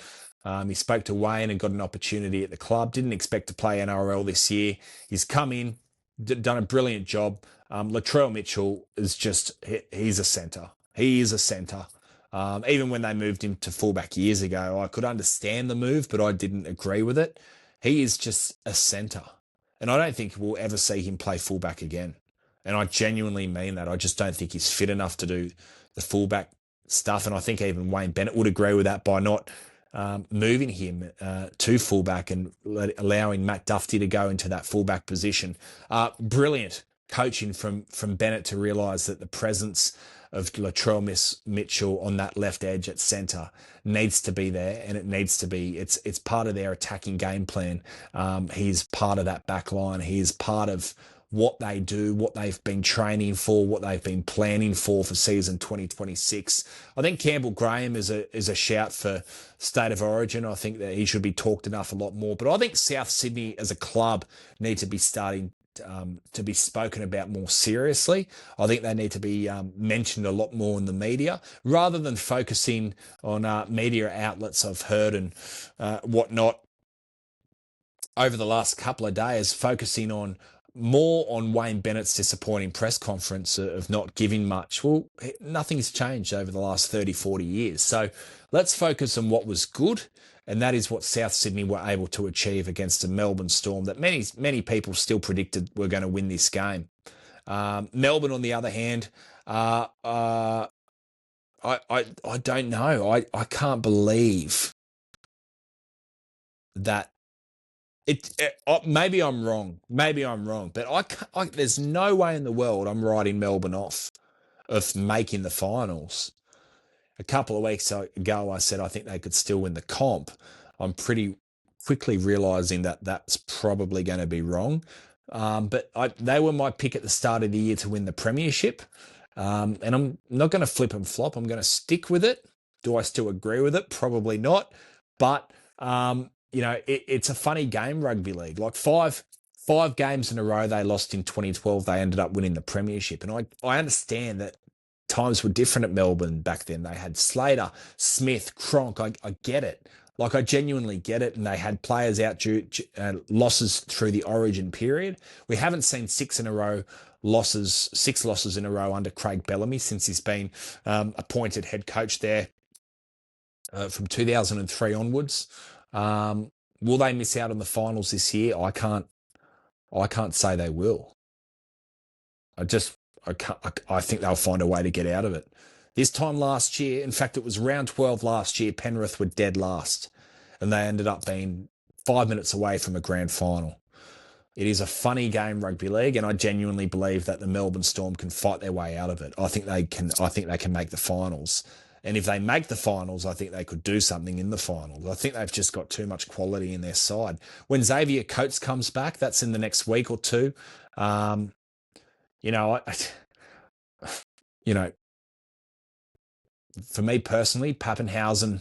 He spoke to Wayne and got an opportunity at the club. Didn't expect to play NRL this year. He's come in, done a brilliant job. Latrell Mitchell is he's a centre. He is a centre. Even when they moved him to fullback years ago, I could understand the move, but I didn't agree with it. He is just a centre. And I don't think we'll ever see him play fullback again. And I genuinely mean that. I just don't think he's fit enough to do the fullback stuff. And I think even Wayne Bennett would agree with that by not moving him to fullback and allowing Matt Dufty to go into that fullback position. Brilliant coaching from Bennett to realise that the presence of Latrell Mitchell on that left edge at centre needs to be there, and it needs to be. It's part of their attacking game plan. He's part of that back line. He is part of what they do, what they've been training for, what they've been planning for season 2026. I think Campbell Graham is a shout for State of Origin. I think that he should be talked enough a lot more. But I think South Sydney as a club need to be starting to be spoken about more seriously. I think they need to be mentioned a lot more in the media rather than focusing on media outlets I've heard and whatnot over the last couple of days, focusing on more on Wayne Bennett's disappointing press conference of not giving much. Well, nothing's changed over the last 30, 40 years. So let's focus on what was good, and that is what South Sydney were able to achieve against a Melbourne Storm that many people still predicted were going to win this game. Melbourne, on the other hand, I don't know. I can't believe that maybe I'm wrong. Maybe I'm wrong, but there's no way in the world I'm writing Melbourne off of making the finals. A couple of weeks ago, I said I think they could still win the comp. I'm pretty quickly realising that that's probably going to be wrong. But they were my pick at the start of the year to win the premiership. And I'm not going to flip and flop. I'm going to stick with it. Do I still agree with it? Probably not. But it's a funny game, rugby league. Like five games in a row they lost in 2012. They ended up winning the premiership. And I understand that times were different at Melbourne back then. They had Slater, Smith, Cronk. I get it. Like, I genuinely get it. And they had players out due losses through the origin period. We haven't seen six losses in a row under Craig Bellamy since he's been appointed head coach there from 2003 onwards. Will they miss out on the finals this year? I can't say they will. I think they'll find a way to get out of it. This time last year, in fact, it was round 12 last year, Penrith were dead last, and they ended up being 5 minutes away from a grand final. It is a funny game, rugby league, and I genuinely believe that the Melbourne Storm can fight their way out of it. I think they can make the finals. And if they make the finals, I think they could do something in the finals. I think they've just got too much quality in their side. When Xavier Coates comes back, that's in the next week or two. For me personally, Pappenhausen,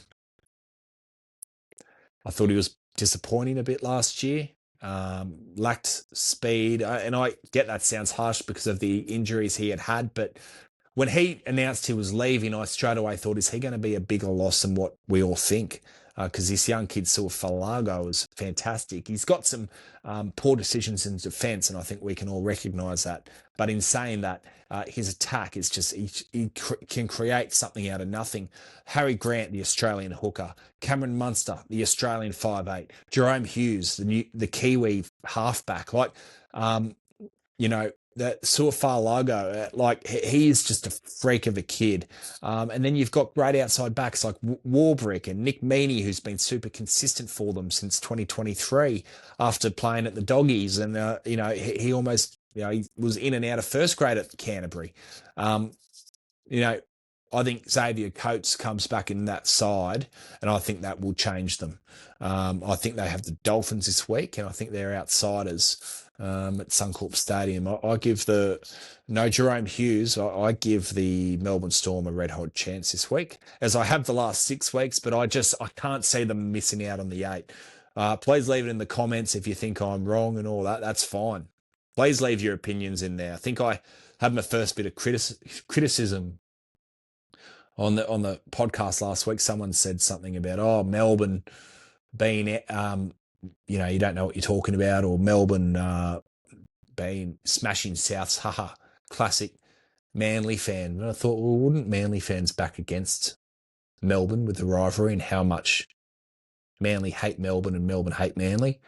I thought he was disappointing a bit last year. Lacked speed. And I get that sounds harsh because of the injuries he had, but when he announced he was leaving, I straight away thought, is he going to be a bigger loss than what we all think? Because this young kid, Falago, is fantastic. He's got some poor decisions in defence, and I think we can all recognise that. But in saying that, his attack is just, he can create something out of nothing. Harry Grant, the Australian hooker. Cameron Munster, the Australian 5'8". Jerome Hughes, the Kiwi halfback. That Suafalago, he is just a freak of a kid. And then you've got great outside backs like Warbrick and Nick Meaney, who's been super consistent for them since 2023 after playing at the Doggies. And, he almost, he was in and out of first grade at Canterbury. I think Xavier Coates comes back in that side, and I think that will change them. I think they have the Dolphins this week, and I think they're outsiders at Suncorp Stadium. I give no Jerome Hughes. I give the Melbourne Storm a red hot chance this week, as I have the last 6 weeks. But I can't see them missing out on the 8. Please leave it in the comments if you think I'm wrong and all that. That's fine. Please leave your opinions in there. I think I had my first bit of criticism on the podcast last week. Someone said something about Melbourne being you don't know what you're talking about, or Melbourne being smashing Souths. Haha, classic Manly fan. And I thought, well, wouldn't Manly fans back against Melbourne with the rivalry and how much Manly hate Melbourne and Melbourne hate Manly?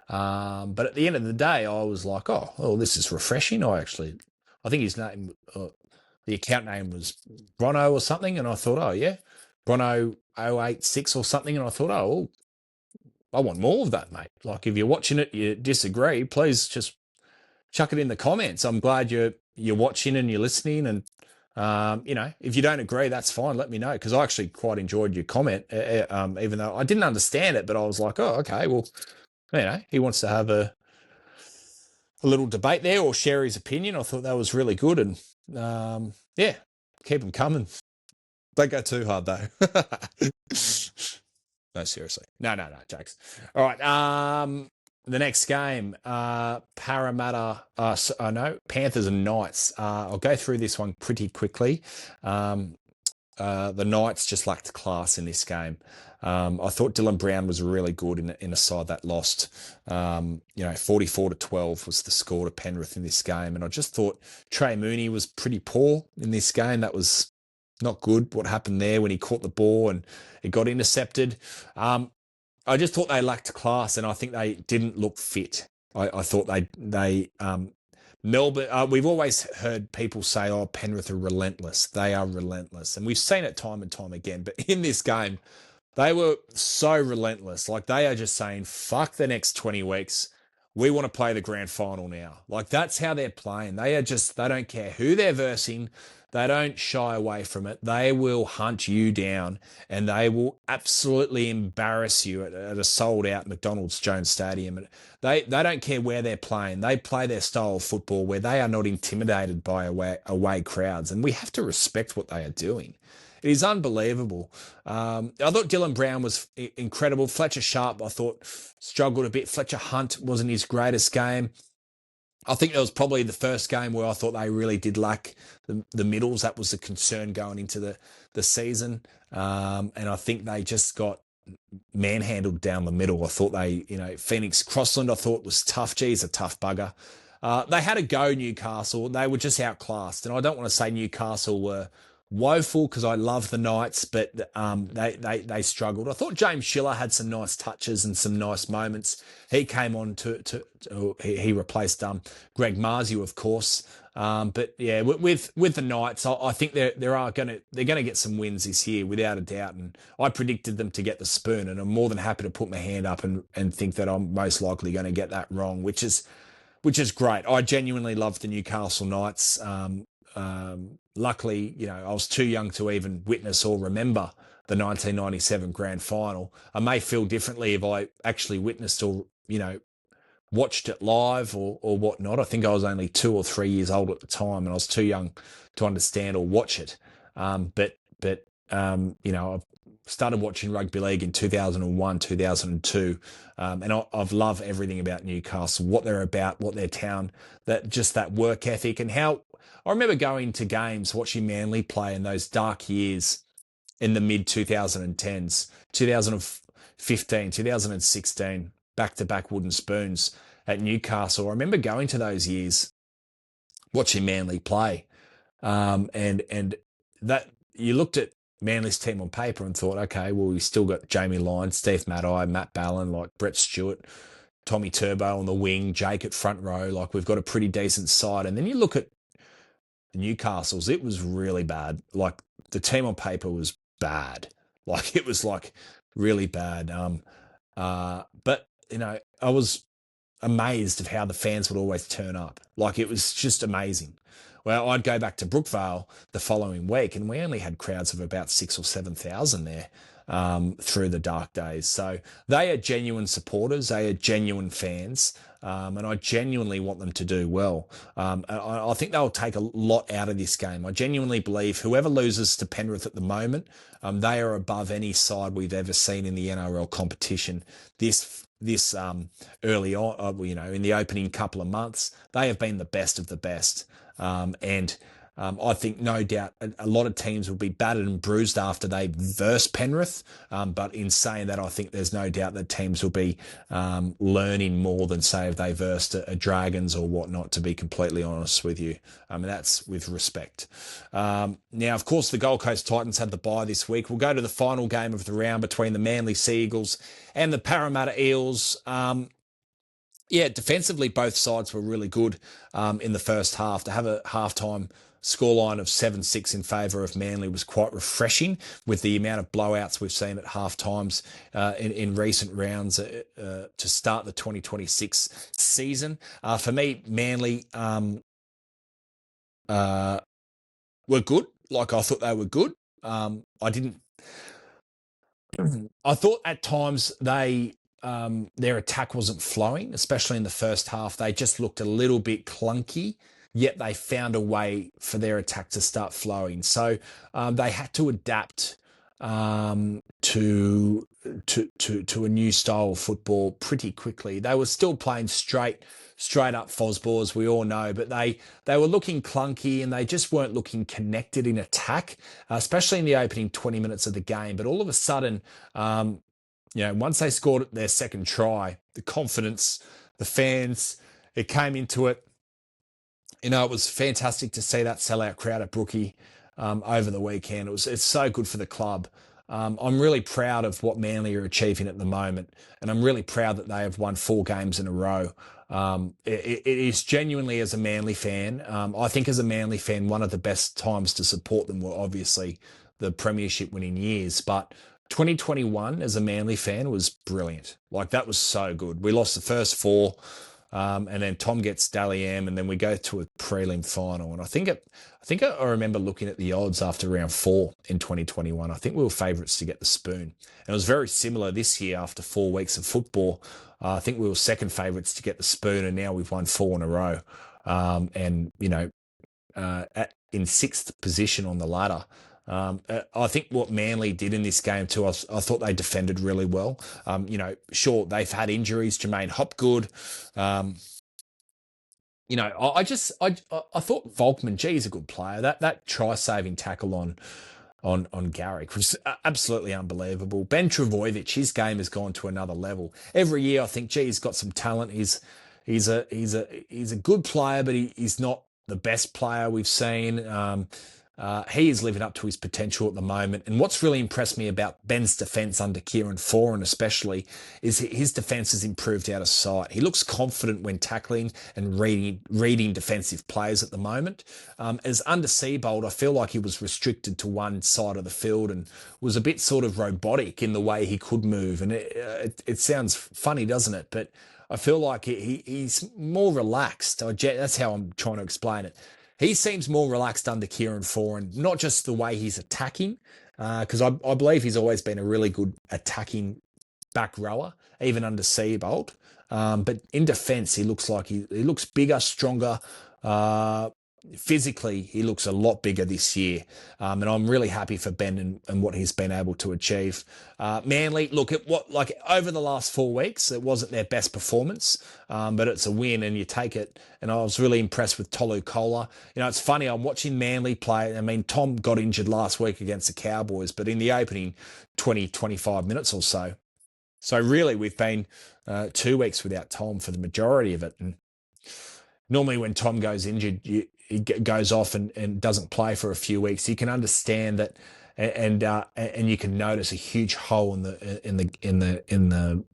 But at the end of the day, I was like, oh, this is refreshing. I think his name, the account name was Brono or something, and I thought, oh yeah, Brono 086 or something, and I thought, oh, I want more of that, mate. Like, if you're watching it, you disagree, please just chuck it in the comments. I'm glad you're watching and you're listening, and if you don't agree, that's fine. Let me know, because I actually quite enjoyed your comment, even though I didn't understand it. But I was like, oh, okay, well, he wants to have a little debate there or share his opinion. I thought that was really good, and yeah, keep them coming. Don't go too hard though. No, seriously. No, jokes. All right. The next game, Parramatta, Panthers and Knights. I'll go through this one pretty quickly. The Knights just lacked class in this game. I thought Dylan Brown was really good in a side that lost. 44-12 was the score to Penrith in this game. And I just thought Trey Mooney was pretty poor in this game. That was not good, what happened there when he caught the ball and it got intercepted. I just thought they lacked class, and I think they didn't look fit. I thought Melbourne, we've always heard people say, Penrith are relentless. They are relentless. And we've seen it time and time again. But in this game, they were so relentless. Like, they are just saying, fuck the next 20 weeks. We want to play the grand final now. Like, that's how they're playing. They don't care who they're versing. They don't shy away from it. They will hunt you down, and they will absolutely embarrass you at a sold-out McDonald's Jones Stadium. They don't care where they're playing. They play their style of football where they are not intimidated by away crowds, and we have to respect what they are doing. It is unbelievable. I thought Dylan Brown was incredible. Fletcher Sharp, I thought, struggled a bit. Fletcher Hunt wasn't his greatest game. I think that was probably the first game where I thought they really did lack the middles. That was the concern going into the season. And I think they just got manhandled down the middle. I thought Phoenix Crossland, I thought was tough. Geez, a tough bugger. They had a go, Newcastle. They were just outclassed. And I don't want to say Newcastle were woeful, because I love the Knights, but they struggled. I thought James Schiller had some nice touches and some nice moments. He came on he replaced Greg Marzio, of course. But yeah, with the Knights, I think they're going to get some wins this year without a doubt. And I predicted them to get the spoon, and I'm more than happy to put my hand up and think that I'm most likely going to get that wrong, which is great. I genuinely love the Newcastle Knights. Luckily, I was too young to even witness or remember the 1997 grand final. I may feel differently if I actually witnessed or, watched it live or whatnot. I think I was only 2 or 3 years old at the time, and I was too young to understand or watch it. But I've started watching rugby league in 2001, 2002. And I've loved everything about Newcastle, what they're about, what their town, that work ethic, and how I remember going to games, watching Manly play in those dark years in the mid 2010s, 2015, 2016, back-to-back wooden spoons at Newcastle. I remember going to those years, watching Manly play. And that you looked at Manly's team on paper and thought, okay, well, we still got Jamie Lyons, Steve Matai, Matt Ballin, like Brett Stewart, Tommy Turbo on the wing, Jake at front row. Like, we've got a pretty decent side. And then you look at Newcastle's, it was really bad. Like, the team on paper was bad. Like, it was like really bad. But I was amazed of how the fans would always turn up. Like, it was just amazing. Well, I'd go back to Brookvale the following week, and we only had crowds of about 6 or 7,000 there through the dark days. So they are genuine supporters. They are genuine fans. And I genuinely want them to do well. I think they'll take a lot out of this game. I genuinely believe whoever loses to Penrith at the moment, they are above any side we've ever seen in the NRL competition. This early on, in the opening couple of months, they have been the best of the best. And I think no doubt a lot of teams will be battered and bruised after they verse Penrith. But in saying that, I think there's no doubt that teams will be learning more than, say, if they versed a Dragons or whatnot, to be completely honest with you. And that's with respect. Now, of course, the Gold Coast Titans had the bye this week. We'll go to the final game of the round between the Manly Sea Eagles and the Parramatta Eels. Defensively, both sides were really good in the first half. To have a halftime scoreline of 7-6 in favour of Manly was quite refreshing, with the amount of blowouts we've seen at half times in recent rounds to start the 2026 season. For me, Manly were good. Like, I thought they were good. I thought at times their attack wasn't flowing, especially in the first half. They just looked a little bit clunky, yet they found a way for their attack to start flowing. So they had to adapt to a new style of football pretty quickly. They were still playing straight up Fosball, as we all know, but they were looking clunky and they just weren't looking connected in attack, especially in the opening 20 minutes of the game. But all of a sudden, once they scored their second try, the confidence, the fans, it came into it. It was fantastic to see that sellout crowd at Brookie over the weekend. It's so good for the club. I'm really proud of what Manly are achieving at the moment, and I'm really proud that they have won 4 games in a row. It is genuinely, as a Manly fan, I think as a Manly fan, one of the best times to support them were obviously the premiership winning years, but 2021 as a Manly fan was brilliant. Like, that was so good. We lost the first 4, and then Tom gets Dally M, and then we go to a prelim final. And I think I remember looking at the odds after round 4 in 2021. I think we were favourites to get the spoon. And it was very similar this year after 4 weeks of football. I think we were second favourites to get the spoon, and now we've won 4 in a row. In 6th position on the ladder. I think what Manly did in this game too, I thought they defended really well. Sure, they've had injuries. Jermaine Hopgood. I thought Volkman, he's a good player. That try-saving tackle on Garrick was absolutely unbelievable. Ben Travojevic, his game has gone to another level. Every year I think, he's got some talent. He's a good player, but he's not the best player we've seen. He is living up to his potential at the moment. And what's really impressed me about Ben's defence under Kieran Foran especially is his defence has improved out of sight. He looks confident when tackling and reading defensive players at the moment. As under Seabold, I feel like he was restricted to one side of the field and was a bit sort of robotic in the way he could move. And it sounds funny, doesn't it? But I feel like he's more relaxed. That's how I'm trying to explain it. He seems more relaxed under Kieran Foran, not just the way he's attacking, because I believe he's always been a really good attacking back rower, even under Seabold. But in defence, he looks like he looks bigger, stronger. Physically, he looks a lot bigger this year. And I'm really happy for Ben and what he's been able to achieve. Manly, look at over the last 4 weeks, it wasn't their best performance, but it's a win and you take it. And I was really impressed with Tolu Kola. It's funny, I'm watching Manly play. I mean, Tom got injured last week against the Cowboys, but in the opening 20-25 minutes or so. So really, we've been 2 weeks without Tom for the majority of it. And normally when Tom goes injured, he goes off and doesn't play for a few weeks. You can understand that, and you can notice a huge hole in the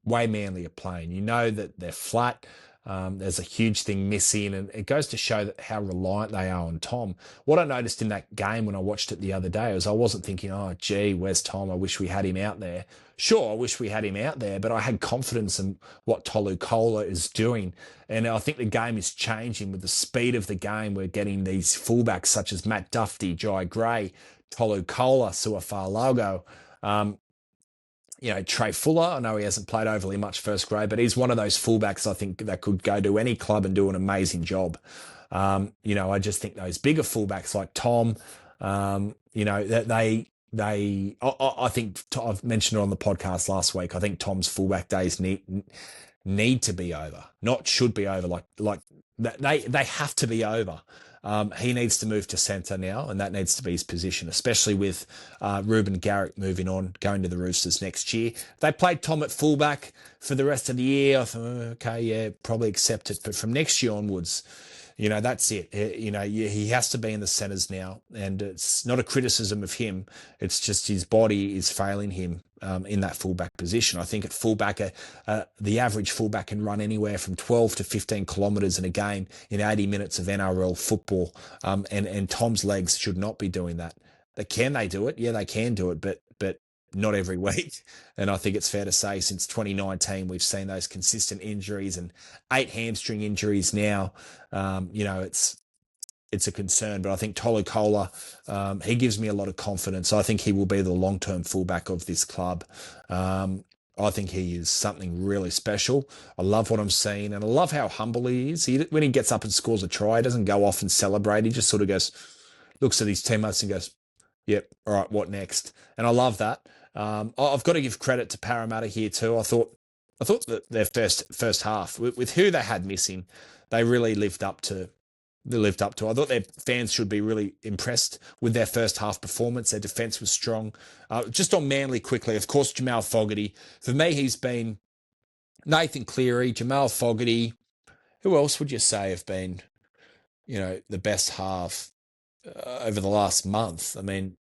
way Manly are playing. You know that they're flat. There's a huge thing missing, and it goes to show that how reliant they are on Tom. What I noticed in that game when I watched it the other day was I wasn't thinking, oh, gee, where's Tom? I wish we had him out there. Sure, I wish we had him out there, but I had confidence in what Tolu Kola is doing. And I think the game is changing with the speed of the game. We're getting these fullbacks such as Matt Duffy, Jai Gray, Tolu Kola, Suafa'alogo. Trey Fuller, I know he hasn't played overly much first grade, but he's one of those fullbacks I think that could go to any club and do an amazing job. I just think those bigger fullbacks like Tom, that I think I've mentioned it on the podcast last week. I think Tom's fullback days need to be over, not should be over. Like they have to be over. He needs to move to centre now, and that needs to be his position, especially with Ruben Garrick moving on, going to the Roosters next year. They played Tom at fullback for the rest of the year. I thought, okay, yeah, probably accept it. But from next year onwards, that's it. He has to be in the centres now, and it's not a criticism of him. It's just his body is failing him in that fullback position. I think at fullback, the average fullback can run anywhere from 12 to 15 kilometres in a game in 80 minutes of NRL football, and Tom's legs should not be doing that. Can they do it? Yeah, they can do it, but not every week. And I think it's fair to say since 2019, we've seen those consistent injuries and 8 hamstring injuries now. It's a concern, but I think Tolu Kola, he gives me a lot of confidence. I think he will be the long-term fullback of this club. I think he is something really special. I love what I'm seeing, and I love how humble he is. When he gets up and scores a try, he doesn't go off and celebrate. He just sort of looks at his teammates and goes, yep, all right, what next? And I love that. I've got to give credit to Parramatta here too. I thought that their first half, with who they had missing, they really lived up to. I thought their fans should be really impressed with their first half performance. Their defence was strong. Just on Manly quickly, of course, Jamal Fogarty. For me, he's been Nathan Cleary, Jamal Fogarty. Who else would you say have been, the best half over the last month? I mean,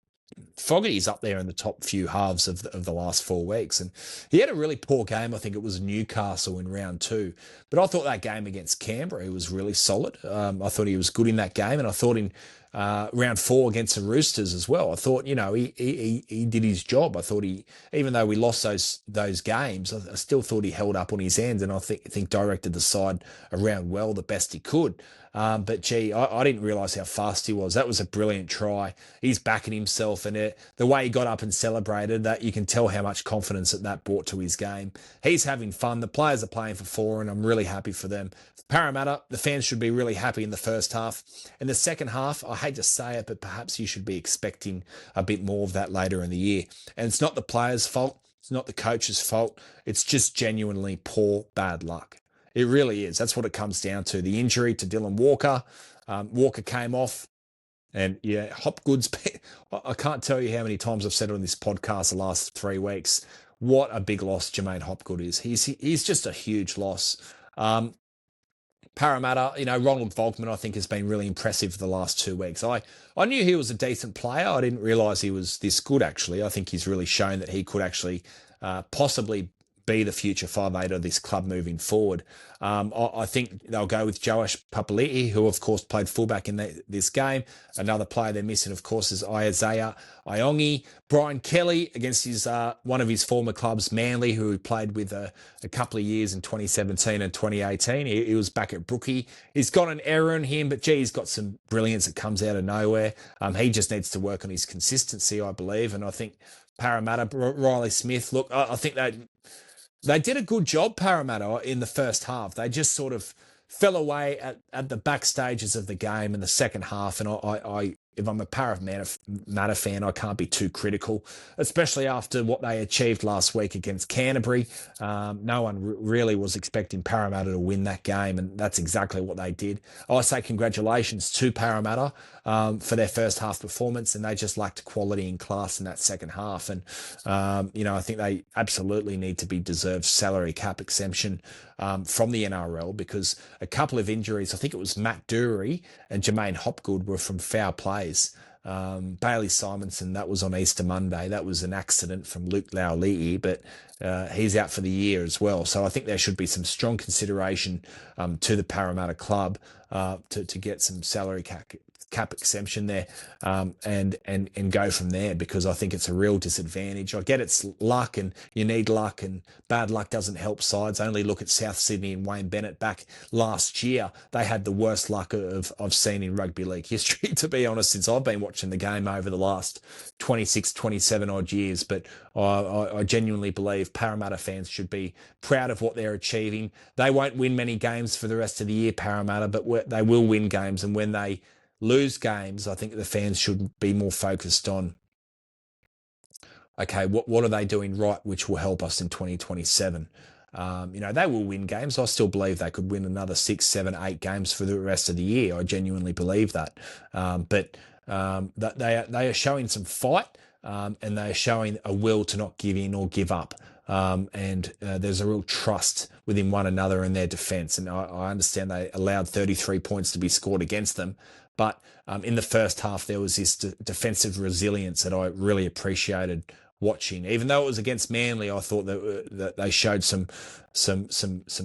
Fogarty's up there in the top few halves of the last 4 weeks. And he had a really poor game. I think it was Newcastle in round 2. But I thought that game against Canberra, he was really solid. I thought he was good in that game. And I thought in round 4 against the Roosters as well, I thought, he did his job. I thought even though we lost those games, I still thought he held up on his ends. And I think directed the side around well the best he could. But gee, I didn't realise how fast he was. That was a brilliant try. He's backing himself, and the way he got up and celebrated, that you can tell how much confidence that brought to his game. He's having fun. The players are playing for 4, and I'm really happy for them. Parramatta, the fans should be really happy in the first half. In the second half, I hate to say it, but perhaps you should be expecting a bit more of that later in the year. And it's not the players' fault. It's not the coach's fault. It's just genuinely poor, bad luck. It really is. That's what it comes down to. The injury to Dylan Walker. Walker came off. And yeah, Hopgood's, I can't tell you how many times I've said it on this podcast the last 3 weeks, what a big loss Jermaine Hopgood is. He's just a huge loss. Parramatta, Ronald Volkman, I think, has been really impressive the last 2 weeks. I knew he was a decent player. I didn't realise he was this good, actually. I think he's really shown that he could actually possibly be the future 5'8" of this club moving forward. I think they'll go with Joash Papali'i, who of course played fullback in this game. Another player they're missing, of course, is Isaiah Iongi. Brian Kelly against one of his former clubs, Manly, who he played with a couple of years in 2017 and 2018. He was back at Brookie. He's got an error in him, but gee, he's got some brilliance that comes out of nowhere. He just needs to work on his consistency, I believe. And I think Parramatta, Riley Smith, look, I think they did a good job, Parramatta, in the first half. They just sort of fell away at the back stages of the game in the second half. And I if I'm a Parramatta fan, I can't be too critical, especially after what they achieved last week against Canterbury. No one really was expecting Parramatta to win that game, and that's exactly what they did. I say congratulations to Parramatta for their first half performance, and they just lacked quality and class in that second half. And, I think they absolutely need to be deserved salary cap exemption from the NRL, because a couple of injuries, I think it was Matt Dury and Jermaine Hopgood, were from foul plays. Bailey Simonson, that was on Easter Monday. That was an accident from Luke Laulii, but he's out for the year as well. So I think there should be some strong consideration to the Parramatta club to get some salary cap exemption there, and go from there, because I think it's a real disadvantage. I get it's luck and you need luck, and bad luck doesn't help sides. Only look at South Sydney and Wayne Bennett back last year. They had the worst luck I've seen in rugby league history, to be honest, since I've been watching the game over the last 26, 27 odd years. But I genuinely believe Parramatta fans should be proud of what they're achieving. They won't win many games for the rest of the year, Parramatta, but they will win games. And when they lose games, I think the fans should be more focused on, okay, what are they doing right, which will help us in 2027. They will win games. I still believe they could win another 6, 7, 8 games for the rest of the year. I genuinely believe that. But they are showing some fight, and they are showing a will to not give in or give up. And there's a real trust within one another in their defence. And I understand they allowed 33 points to be scored against them. But in the first half, there was this defensive resilience that I really appreciated watching. Even though it was against Manly, I thought that they showed some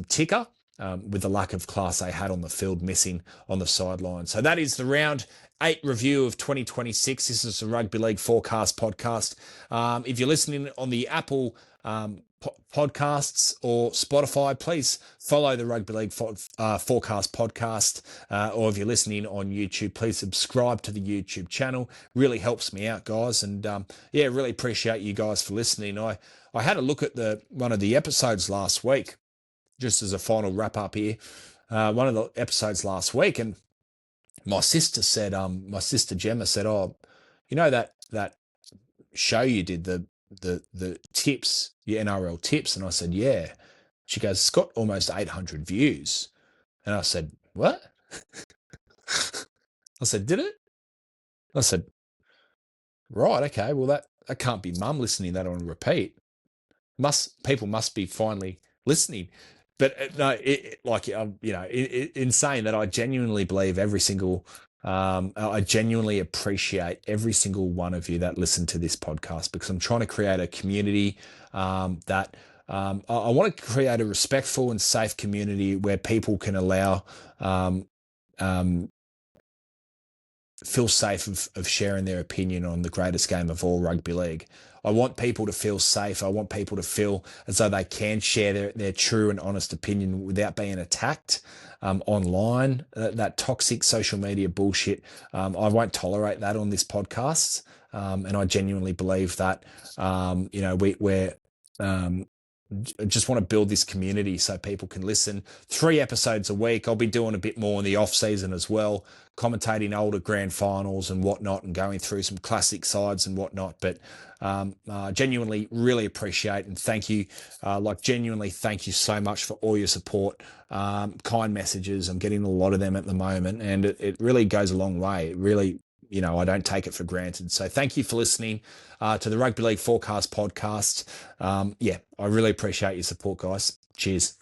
ticker, with the lack of class they had on the field missing on the sideline. So that is the round 8 review of 2026. This is the Rugby League Forecast podcast. If you're listening on the Apple podcasts or Spotify, please follow the Rugby League Forecast podcast, or if you're listening on YouTube, please subscribe to the YouTube channel. Really helps me out, guys, and really appreciate you guys for listening. I had a look at one of the episodes last week, just as a final wrap up here. One of the episodes last week, and my sister Gemma said, "Oh, you know that show you did, the tips, the NRL tips?" And I said, "Yeah." She goes, "It's got almost 800 views." And I said, "What?" I said, "Did it?" I said, "Right, okay. Well, that can't be mum listening to that on repeat. People must be finally listening." But no, in saying that, I genuinely believe I genuinely appreciate every single one of you that listen to this podcast, because I'm trying to create a community that I want to create a respectful and safe community where people can feel safe of sharing their opinion on the greatest game of all, rugby league. I want people to feel safe. I want people to feel as though they can share their true and honest opinion without being attacked online. That toxic social media bullshit, I won't tolerate that on this podcast. And I genuinely believe that, we're just want to build this community so people can listen. 3 episodes a week. I'll be doing a bit more in the off season as well, commentating older grand finals and whatnot, and going through some classic sides and whatnot. But genuinely really appreciate and thank you. Genuinely thank you so much for all your support, kind messages. I'm getting a lot of them at the moment, and it really goes a long way. It really, I don't take it for granted. So thank you for listening to the Rugby League Forecast podcast. I really appreciate your support, guys. Cheers.